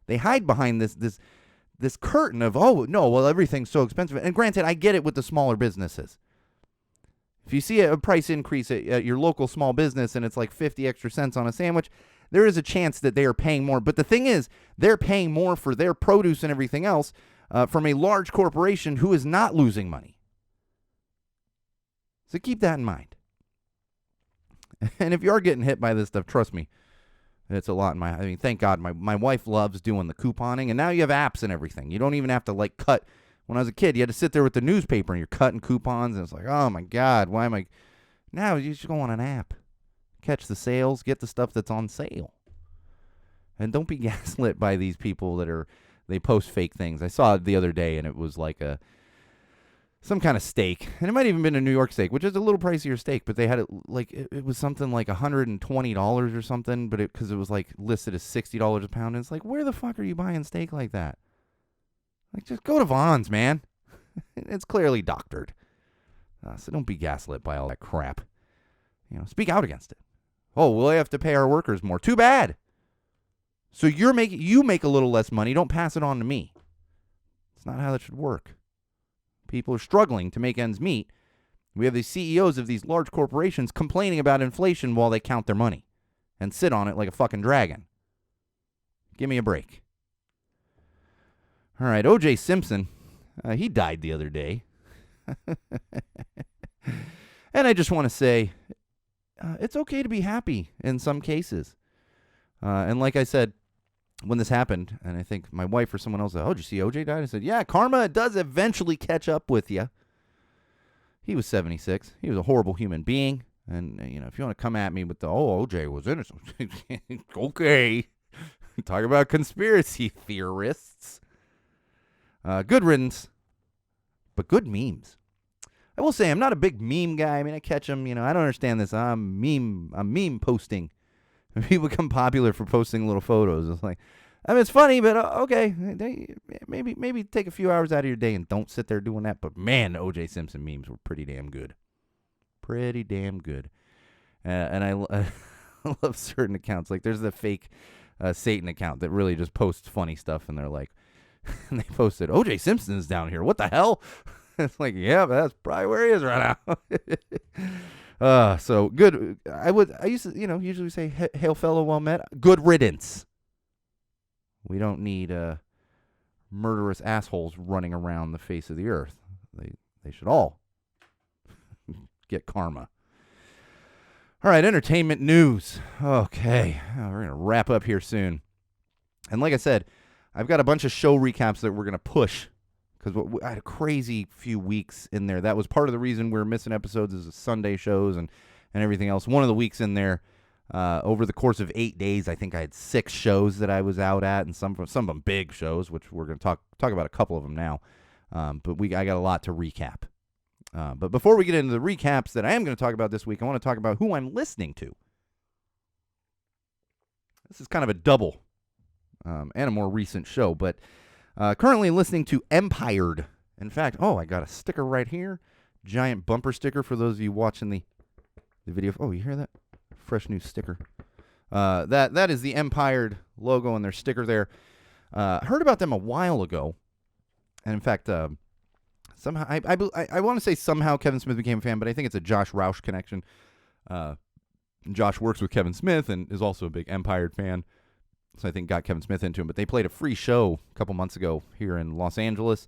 They hide behind this curtain of, oh, no, well, everything's so expensive. And granted, I get it with the smaller businesses. If you see a price increase at your local small business and it's like 50 extra cents on a sandwich, there is a chance that they are paying more. But the thing is, they're paying more for their produce and everything else from a large corporation who is not losing money. So keep that in mind. And if you are getting hit by this stuff, trust me, it's a lot. Thank God, my wife loves doing the couponing, and now you have apps and everything. You don't even have to cut. When I was a kid, you had to sit there with the newspaper and you're cutting coupons, and it's like, oh my God, why am I? Now you just go on an app, catch the sales, get the stuff that's on sale, and don't be gaslit by these people they post fake things. I saw it the other day, and it was like some kind of steak, and it might even been a New York steak, which is a little pricier steak, but they had it it was something like $120 or something, but because it was listed as $60 a pound, and it's like, where the fuck are you buying steak like that? Just go to Vons, man. It's clearly doctored. So don't be gaslit by all that crap. Speak out against it. Oh, we'll have to pay our workers more. Too bad. So you make a little less money. Don't pass it on to me. It's not how that should work. People are struggling to make ends meet. We have the CEOs of these large corporations complaining about inflation while they count their money and sit on it like a fucking dragon. Give me a break. All right, O.J. Simpson, he died the other day. And I just want to say, it's okay to be happy in some cases. And like I said, when this happened, and I think my wife or someone else said, oh, did you see O.J. died? I said, yeah, karma does eventually catch up with you. He was 76. He was a horrible human being. And, if you want to come at me with O.J. was innocent. Okay. Talk about conspiracy theorists. Good riddance, but good memes. I will say I'm not a big meme guy. I catch them, I don't understand this. I'm meme posting. People become popular for posting little photos. It's like, it's funny, but okay. Maybe take a few hours out of your day and don't sit there doing that. But man, O.J. Simpson memes were pretty damn good. Pretty damn good. And I love certain accounts. There's the fake Satan account that really just posts funny stuff, and they're like, and they posted, O.J. Simpson's down here. What the hell? It's like, yeah, but that's probably where he is right now. So good. I used to, usually say, hail fellow, well met. Good riddance. We don't need murderous assholes running around the face of the earth. They should all get karma. All right, entertainment news. Okay, we're going to wrap up here soon. And like I said, I've got a bunch of show recaps that we're going to push because I had a crazy few weeks in there. That was part of the reason we were missing episodes is the Sunday shows and everything else. One of the weeks in there, over the course of 8 days, I think I had 6 shows that I was out at, and some of them big shows, which we're going to talk about a couple of them now. But I got a lot to recap. But before we get into the recaps that I am going to talk about this week, I want to talk about who I'm listening to. This is kind of a double. And a more recent show, but currently listening to Empired. In fact, I got a sticker right here. Giant bumper sticker for those of you watching the video. Oh, you hear that? Fresh new sticker. That is the Empired logo and their sticker there. Heard about them a while ago. And in fact, somehow, I want to say somehow Kevin Smith became a fan, but I think it's a Josh Roush connection. Josh works with Kevin Smith and is also a big Empired fan. So I think got Kevin Smith into him. But they played a free show a couple months ago here in Los Angeles.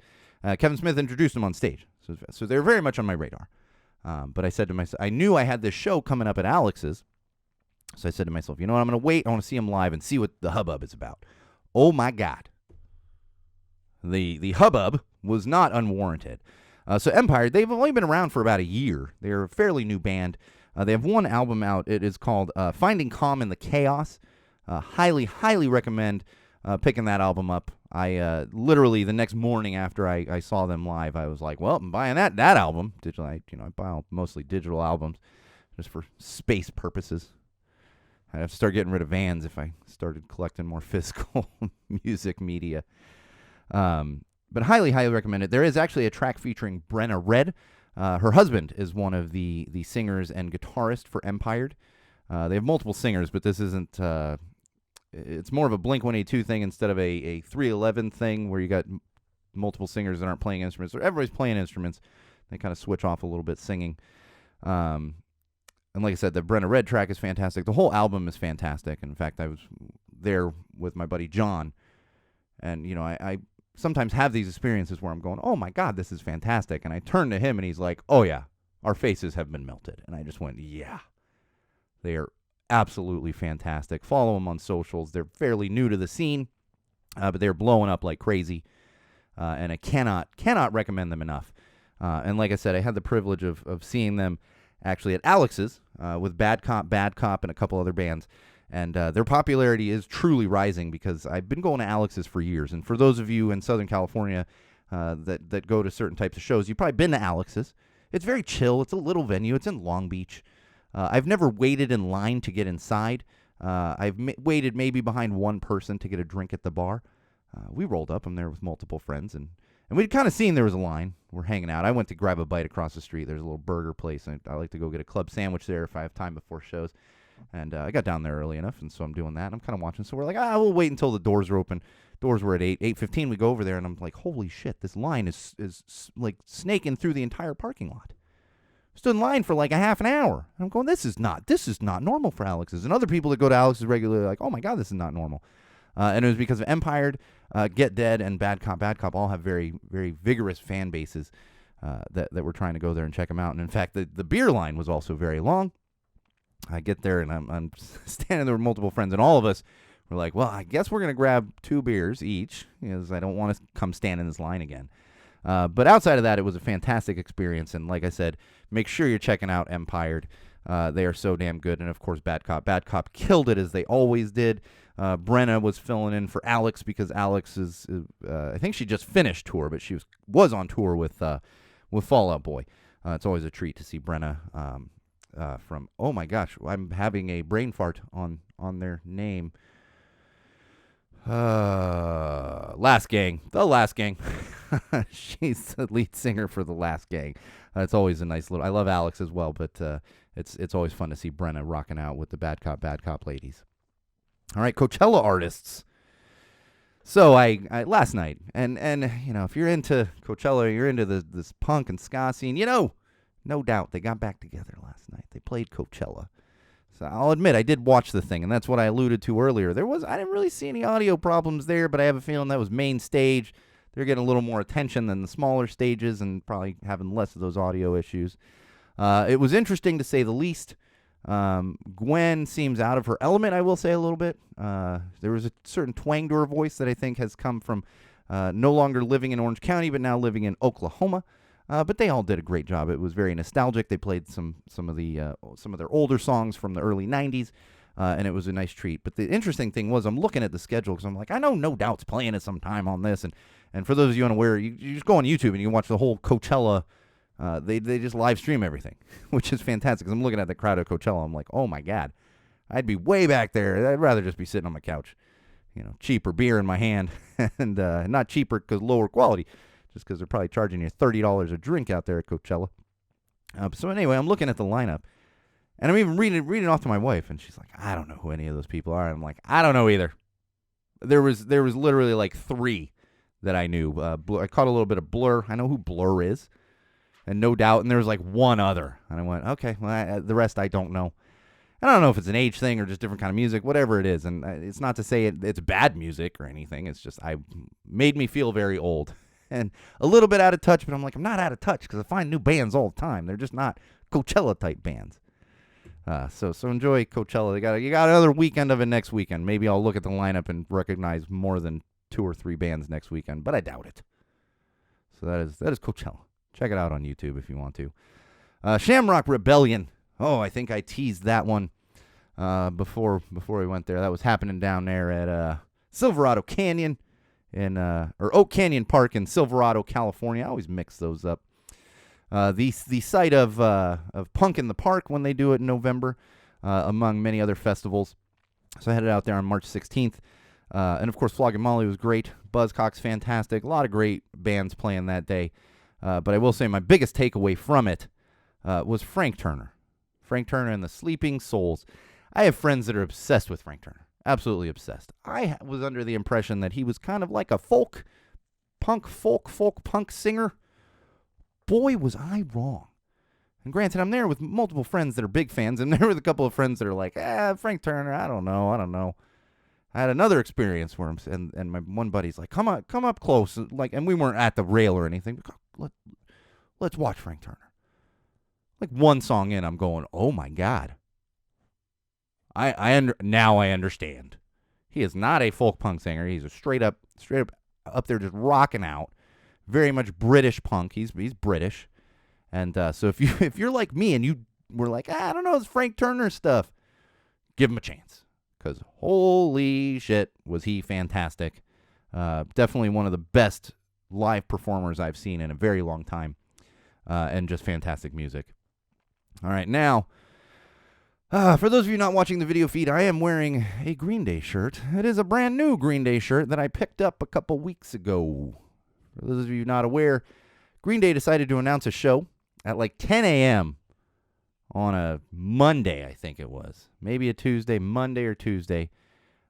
Kevin Smith introduced them on stage. So they're very much on my radar. But I said to myself, I knew I had this show coming up at Alex's. So I said to myself, you know what, I'm going to wait. I want to see him live and see what the hubbub is about. Oh, my God. The hubbub was not unwarranted. So Empire, they've only been around for about a year. They're a fairly new band. They have one album out. It is called Finding Calm in the Chaos. Highly, highly recommend picking that album up. I literally the next morning after I saw them live, I was like, well, I'm buying that album. I buy mostly digital albums just for space purposes. I'd have to start getting rid of Vans if I started collecting more physical music media. But highly, highly recommend it. There is actually a track featuring Brenna Red. Her husband is one of the singers and guitarist for Empire. They have multiple singers, but this isn't... it's more of a Blink-182 thing instead of a 311 thing where you got multiple singers that aren't playing instruments. Or everybody's playing instruments. They kind of switch off a little bit singing. And like I said, the Brenna Red track is fantastic. The whole album is fantastic. In fact, I was there with my buddy John. And, I sometimes have these experiences where I'm going, oh, my God, this is fantastic. And I turn to him, and he's like, oh, yeah, our faces have been melted. And I just went, yeah, they are absolutely fantastic. Follow them on socials. They're fairly new to the scene, but they're blowing up like crazy. And I cannot recommend them enough. And like I said, I had the privilege of seeing them actually at Alex's with Bad Cop, and a couple other bands. And their popularity is truly rising because I've been going to Alex's for years. And for those of you in Southern California that go to certain types of shows, you've probably been to Alex's. It's very chill. It's a little venue. It's in Long Beach. I've never waited in line to get inside. I've waited maybe behind one person to get a drink at the bar. We rolled up. I'm there with multiple friends, and we'd kind of seen there was a line. We're hanging out. I went to grab a bite across the street. There's a little burger place, and I like to go get a club sandwich there if I have time before shows. And I got down there early enough, and so I'm doing that. I'm kind of watching. So we're like, we'll wait until the doors are open. Doors were at 8:15. We go over there, and I'm like, holy shit, this line is like snaking through the entire parking lot. Stood in line for like a half an hour. I'm going, this is not normal for Alex's. And other people that go to Alex's regularly are like, oh my God, this is not normal. And it was because of Empire, Get Dead, and Bad Cop. Bad Cop all have very, very vigorous fan bases that were trying to go there and check them out. And in fact, the beer line was also very long. I get there, and I'm standing there with multiple friends, and all of us were like, well, I guess we're going to grab 2 beers each because I don't want to come stand in this line again. But outside of that, it was a fantastic experience. And like I said, make sure you're checking out Empire. They are so damn good. And, of course, Bad Cop. Bad Cop killed it as they always did. Brenna was filling in for Alex because Alex is, I think she just finished tour, but she was on tour with Fall Out Boy. It's always a treat to see Brenna from, oh, my gosh, I'm having a brain fart on their name. Last Gang. The Last Gang. She's the lead singer for The Last Gang. It's always a nice little... I love Alex as well, but it's always fun to see Brenna rocking out with the Bad Cop ladies. All right, Coachella artists. So I last night, and if you're into Coachella, you're into this punk and ska scene, no doubt they got back together last night. They played Coachella. So I'll admit I did watch the thing, and that's what I alluded to earlier. I didn't really see any audio problems there, but I have a feeling that was main stage. They're getting a little more attention than the smaller stages and probably having less of those audio issues. It was interesting to say the least. Gwen seems out of her element, I will say a little bit. There was a certain twang to her voice that I think has come from no longer living in Orange County, but now living in Oklahoma. But they all did a great job. It was very nostalgic. They played some of their older songs from the early 90s, and it was a nice treat. But the interesting thing was I'm looking at the schedule because I'm like, I know No Doubt's playing at some time on this. And for those of you unaware, you just go on YouTube and you can watch the whole Coachella. They just live stream everything, which is fantastic. Because I'm looking at the crowd at Coachella. I'm like, oh, my God. I'd be way back there. I'd rather just be sitting on my couch. Cheaper beer in my hand. And not cheaper because lower quality. Just because they're probably charging you $30 a drink out there at Coachella. So anyway, I'm looking at the lineup, and I'm even reading off to my wife, and she's like, I don't know who any of those people are. And I'm like, I don't know either. There was literally like 3 that I knew. I caught a little bit of Blur. I know who Blur is, and No Doubt, and there was like one other. And I went, okay, well, the rest I don't know. I don't know if it's an age thing or just different kind of music, whatever it is. And it's not to say it's bad music or anything. It's just made me feel very old. And a little bit out of touch, but I'm like, I'm not out of touch because I find new bands all the time. They're just not Coachella-type bands. So enjoy Coachella. You got another weekend of it next weekend. Maybe I'll look at the lineup and recognize more than 2 or 3 bands next weekend, but I doubt it. So that is Coachella. Check it out on YouTube if you want to. Shamrock Rebellion. Oh, I think I teased that one before we went there. That was happening down there at Silverado Canyon or Oak Canyon Park in Silverado, California. I always mix those up. The site of Punk in the Park when they do it in November, among many other festivals. So I headed out there on March 16th. And, of course, Flogging Molly was great. Buzzcocks, fantastic. A lot of great bands playing that day. But I will say my biggest takeaway from it was Frank Turner. Frank Turner and the Sleeping Souls. I have friends that are obsessed with Frank Turner. Absolutely obsessed. I was under the impression that he was kind of like a folk punk singer. Boy, was I wrong. And granted, I'm there with multiple friends that are big fans, and there with a couple of friends that are like, Frank Turner, I don't know. I had another experience where and my one buddy's like, come up close, and we weren't at the rail or anything. Let's watch Frank Turner. Like one song in, I'm going, oh my God. Now I understand. He is not a folk punk singer. He's a straight up there just rocking out. Very much British punk. He's British. And so if you're like me and you were like, I don't know, it's Frank Turner stuff, give him a chance. Because holy shit, was he fantastic. Definitely one of the best live performers I've seen in a very long time. And just fantastic music. All right, now, for those of you not watching the video feed, I am wearing a Green Day shirt. It is a brand new Green Day shirt that I picked up a couple weeks ago. For those of you not aware, Green Day decided to announce a show at like 10 a.m. on a Monday, I think it was. Maybe a Tuesday, Monday or Tuesday,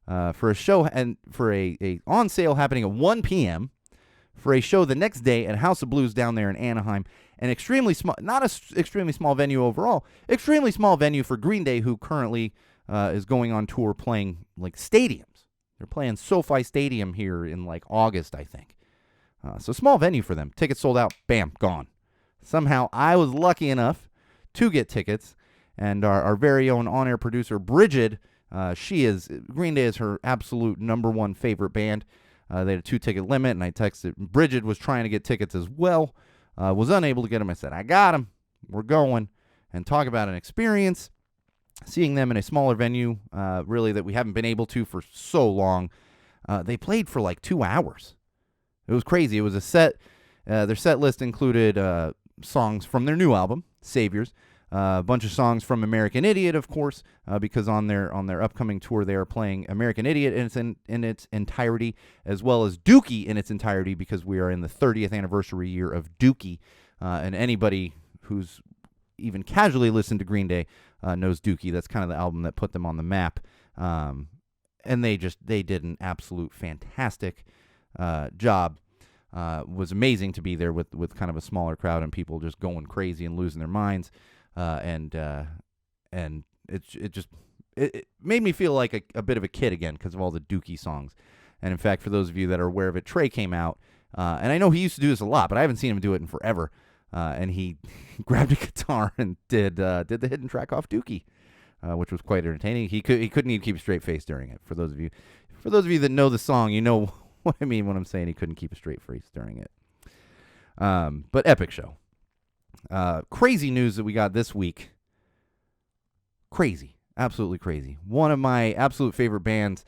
for a show and for a on sale happening at 1 p.m. for a show the next day at House of Blues down there in Anaheim. An extremely small, not an extremely small venue overall, extremely small venue for Green Day, who currently is going on tour playing like stadiums. They're playing SoFi Stadium here in like August, I think. So small venue for them. Tickets sold out. Bam, gone. Somehow I was lucky enough to get tickets, and our very own on-air producer, Bridget, Green Day is her absolute number one favorite band. They had a 2-ticket limit, and I texted. Bridget was trying to get tickets as well. Was unable to get them. I said, I got them. We're going. And talk about an experience. Seeing them in a smaller venue, really, that we haven't been able to for so long. They played for like 2 hours. It was crazy. It was a set. Their set list included songs from their new album, Saviors. A bunch of songs from American Idiot, of course, because on their upcoming tour they are playing American Idiot in its entirety, as well as Dookie in its entirety, because we are in the 30th anniversary year of Dookie, and anybody who's even casually listened to Green Day knows Dookie. That's kind of the album that put them on the map, and they did an absolute fantastic job. Was amazing to be there with kind of a smaller crowd and people just going crazy and losing their minds. And it made me feel like a bit of a kid again because of all the Dookie songs. And in fact, for those of you that are aware of it, Trey came out, and I know he used to do this a lot, but I haven't seen him do it in forever. And he grabbed a guitar and did the hidden track off Dookie, which was quite entertaining. He couldn't even keep a straight face during it. For those of you that know the song, you know what I mean when I'm saying he couldn't keep a straight face during it. But epic show. Crazy news that we got this week. Crazy. Absolutely crazy. One of my absolute favorite bands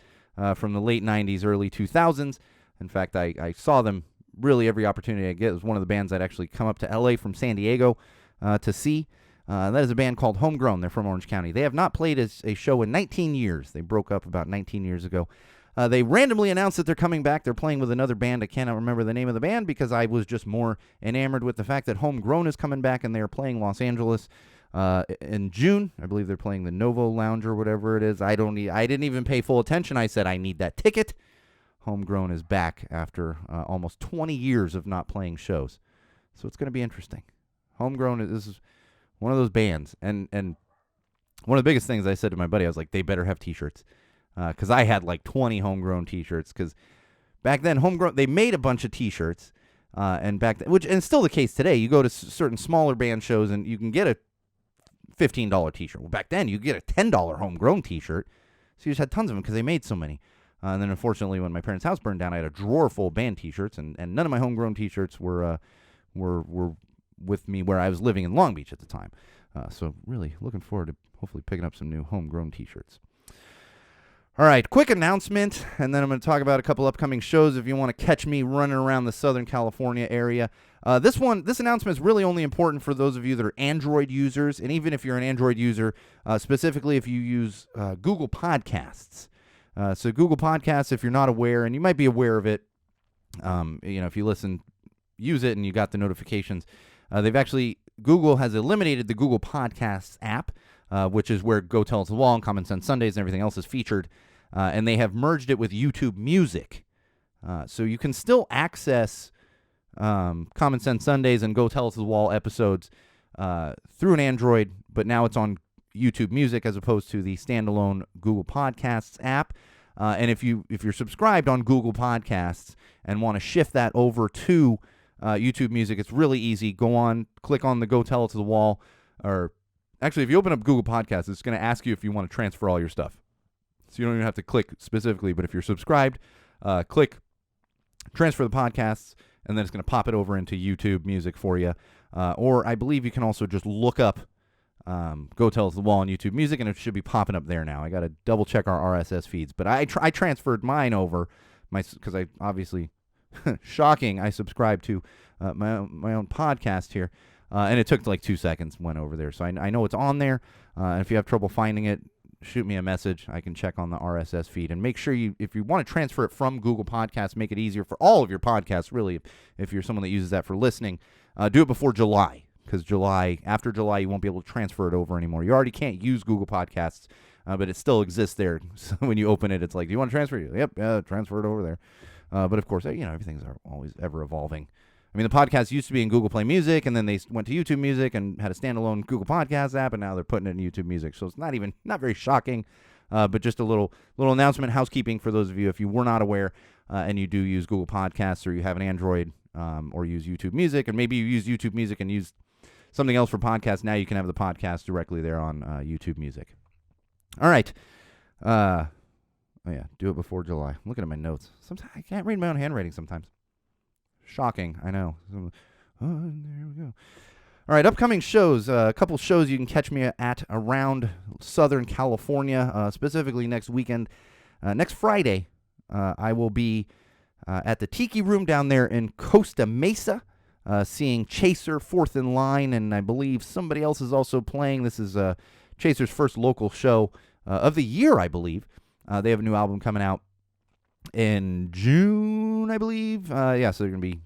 from the late 90s, early 2000s. In fact, I saw them really every opportunity I get. It was one of the bands I'd actually come up to L.A. from San Diego to see. That is a band called Homegrown. They're from Orange County. They have not played a show in 19 years. They broke up about 19 years ago. They randomly announced that they're coming back. They're playing with another band. I cannot remember the name of the band because I was just more enamored with the fact that Homegrown is coming back, and they are playing Los Angeles in June. I believe they're playing the Novo Lounge or whatever it is. I didn't even pay full attention. I said, I need that ticket. Homegrown is back after almost 20 years of not playing shows. So it's going to be interesting. Homegrown, this is one of those bands. And one of the biggest things I said to my buddy, I was like, they better have T-shirts. Because I had like 20 Homegrown T-shirts. Because back then, Homegrown, they made a bunch of T-shirts. And back then, and it's still the case today. You go to certain smaller band shows and you can get a $15 T-shirt. Well, back then, you get a $10 Homegrown T-shirt. So you just had tons of them because they made so many. And then, unfortunately, when my parents' house burned down, I had a drawer full of band T-shirts, and none of my Homegrown T-shirts were with me where I was living in Long Beach at the time. So really looking forward to hopefully picking up some new homegrown t-shirts. All right, quick announcement, and then I'm going to talk about a couple upcoming shows if you want to catch me running around the Southern California area. This announcement is really only important for those of you that are Android users, and even if you're an Android user, specifically if you use Google Podcasts. So Google Podcasts, if you're not aware, and you might be aware of it, if you use it and you got the notifications, Google has eliminated the Google Podcasts app, which is where Go Tell It to the Wall and Common Sense Sundays and everything else is featured. And they have merged it with YouTube Music. So you can still access Common Sense Sundays and Go Tell It to the Wall episodes through an Android, but now it's on YouTube Music as opposed to the standalone Google Podcasts app. And if you're subscribed on Google Podcasts and want to shift that over to YouTube Music, it's really easy. Go on, click on the Go Tell It to the Wall, or actually, if you open up Google Podcasts, it's going to ask you if you want to transfer all your stuff. So you don't even have to click specifically, but if you're subscribed, click transfer the podcasts, and then it's going to pop it over into YouTube Music for you. Or I believe you can also just look up Go Tell It to the Wall on YouTube Music, and it should be popping up there now. I got to double check our RSS feeds, but I transferred mine over because I obviously shocking. I subscribed to my own podcast here, and it took like 2 seconds. Went over there, so I know it's on there. And if you have trouble finding it, shoot me a message. I can check on the RSS feed and make sure if you want to transfer it from Google Podcasts, make it easier for all of your podcasts. Really, if you're someone that uses that for listening, do it before July. Because after July, you won't be able to transfer it over anymore. You already can't use Google Podcasts, but it still exists there. So when you open it, it's like, do you want to transfer it? Yep, transfer it over there. But of course, everything's always ever evolving. I mean, the podcast used to be in Google Play Music, and then they went to YouTube Music and had a standalone Google Podcasts app, and now they're putting it in YouTube Music. So it's not very shocking, but just a little announcement, housekeeping for those of you if you were not aware, and you do use Google Podcasts or you have an Android or use YouTube Music, and maybe you use YouTube Music and use something else for podcasts. Now you can have the podcast directly there on YouTube Music. All right. Oh yeah, do it before July. I'm looking at my notes. Sometimes I can't read my own handwriting sometimes. Shocking, I know. Oh, there we go. All right, upcoming shows. A couple shows you can catch me at around Southern California, specifically next weekend. Next Friday, I will be at the Tiki Room down there in Costa Mesa, seeing Chaser, Fourth in Line, and I believe somebody else is also playing. This is Chaser's first local show of the year, I believe. They have a new album coming out in June, I believe. So they're going to be,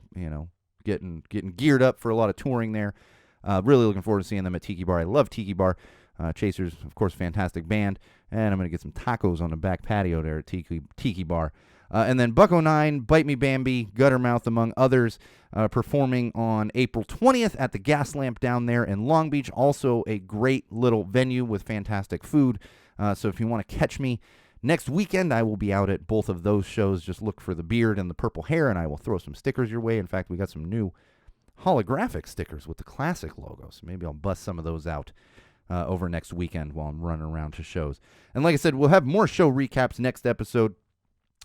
getting geared up for a lot of touring there. Really looking forward to seeing them at Tiki Bar. I love Tiki Bar. Chaser's, of course, fantastic band. And I'm going to get some tacos on the back patio there at Tiki Bar. And then Bucko 9, Bite Me Bambi, Guttermouth, among others, performing on April 20th at the Gas Lamp down there in Long Beach. Also a great little venue with fantastic food. So if you want to catch me next weekend, I will be out at both of those shows. Just look for the beard and the purple hair, and I will throw some stickers your way. In fact, we got some new holographic stickers with the classic logo, so maybe I'll bust some of those out over next weekend while I'm running around to shows. And like I said, we'll have more show recaps next episode,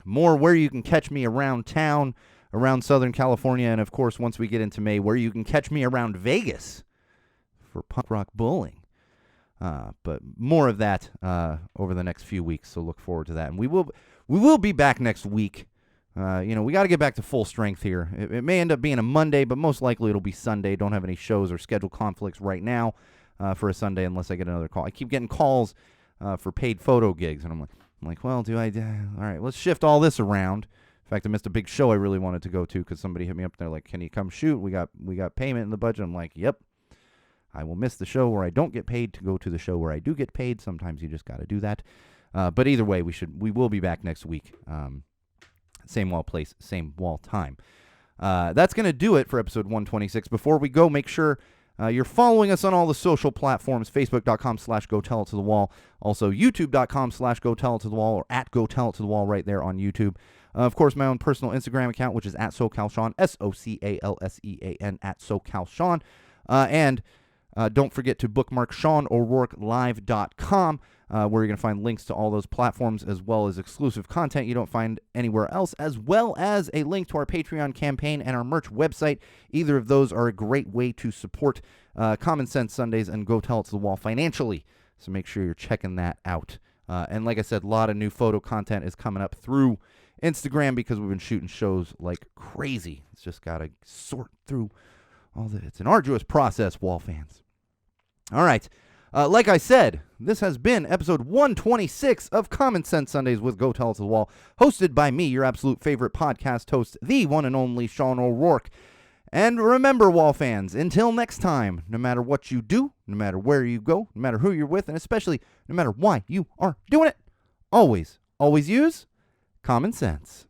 more where you can catch me around town, around Southern California, and of course, once we get into May, where you can catch me around Vegas for punk rock bowling. But more of that over the next few weeks, so look forward to that. And we will be back next week. We got to get back to full strength here. It may end up being a Monday, but most likely it'll be Sunday. Don't have any shows or schedule conflicts right now for a Sunday unless I get another call. I keep getting calls for paid photo gigs, and I'm like, well, all right, let's shift all this around. In fact, I missed a big show I really wanted to go to because somebody hit me up. They're like, can you come shoot? We got payment in the budget. I'm like, yep. I will miss the show where I don't get paid to go to the show where I do get paid. Sometimes you just got to do that. But either way, we will be back next week. Same wall place, same wall time. That's going to do it for episode 126. Before we go, make sure you're following us on all the social platforms, facebook.com/GoTellItToTheWall. Also, youtube.com/GoTellItToTheWall or at GoTellItToTheWall right there on YouTube. Of course, my own personal Instagram account, which is at SoCalSean, SoCalSean, at SoCalSean. And don't forget to bookmark SeanO'RourkeLive.com where you're going to find links to all those platforms, as well as exclusive content you don't find anywhere else, as well as a link to our Patreon campaign and our merch website. Either of those are a great way to support Common Sense Sundays and Go Tell It to the Wall financially. So make sure you're checking that out. And like I said, a lot of new photo content is coming up through Instagram because we've been shooting shows like crazy. It's just got to sort through all that. It's an arduous process, Wall fans. All right. Like I said, this has been episode 126 of Common Sense Sundays with Go Tell It to the Wall, hosted by me, your absolute favorite podcast host, the one and only Sean O'Rourke. And remember, Wall fans, until next time, no matter what you do, no matter where you go, no matter who you're with, and especially no matter why you are doing it, always use common sense.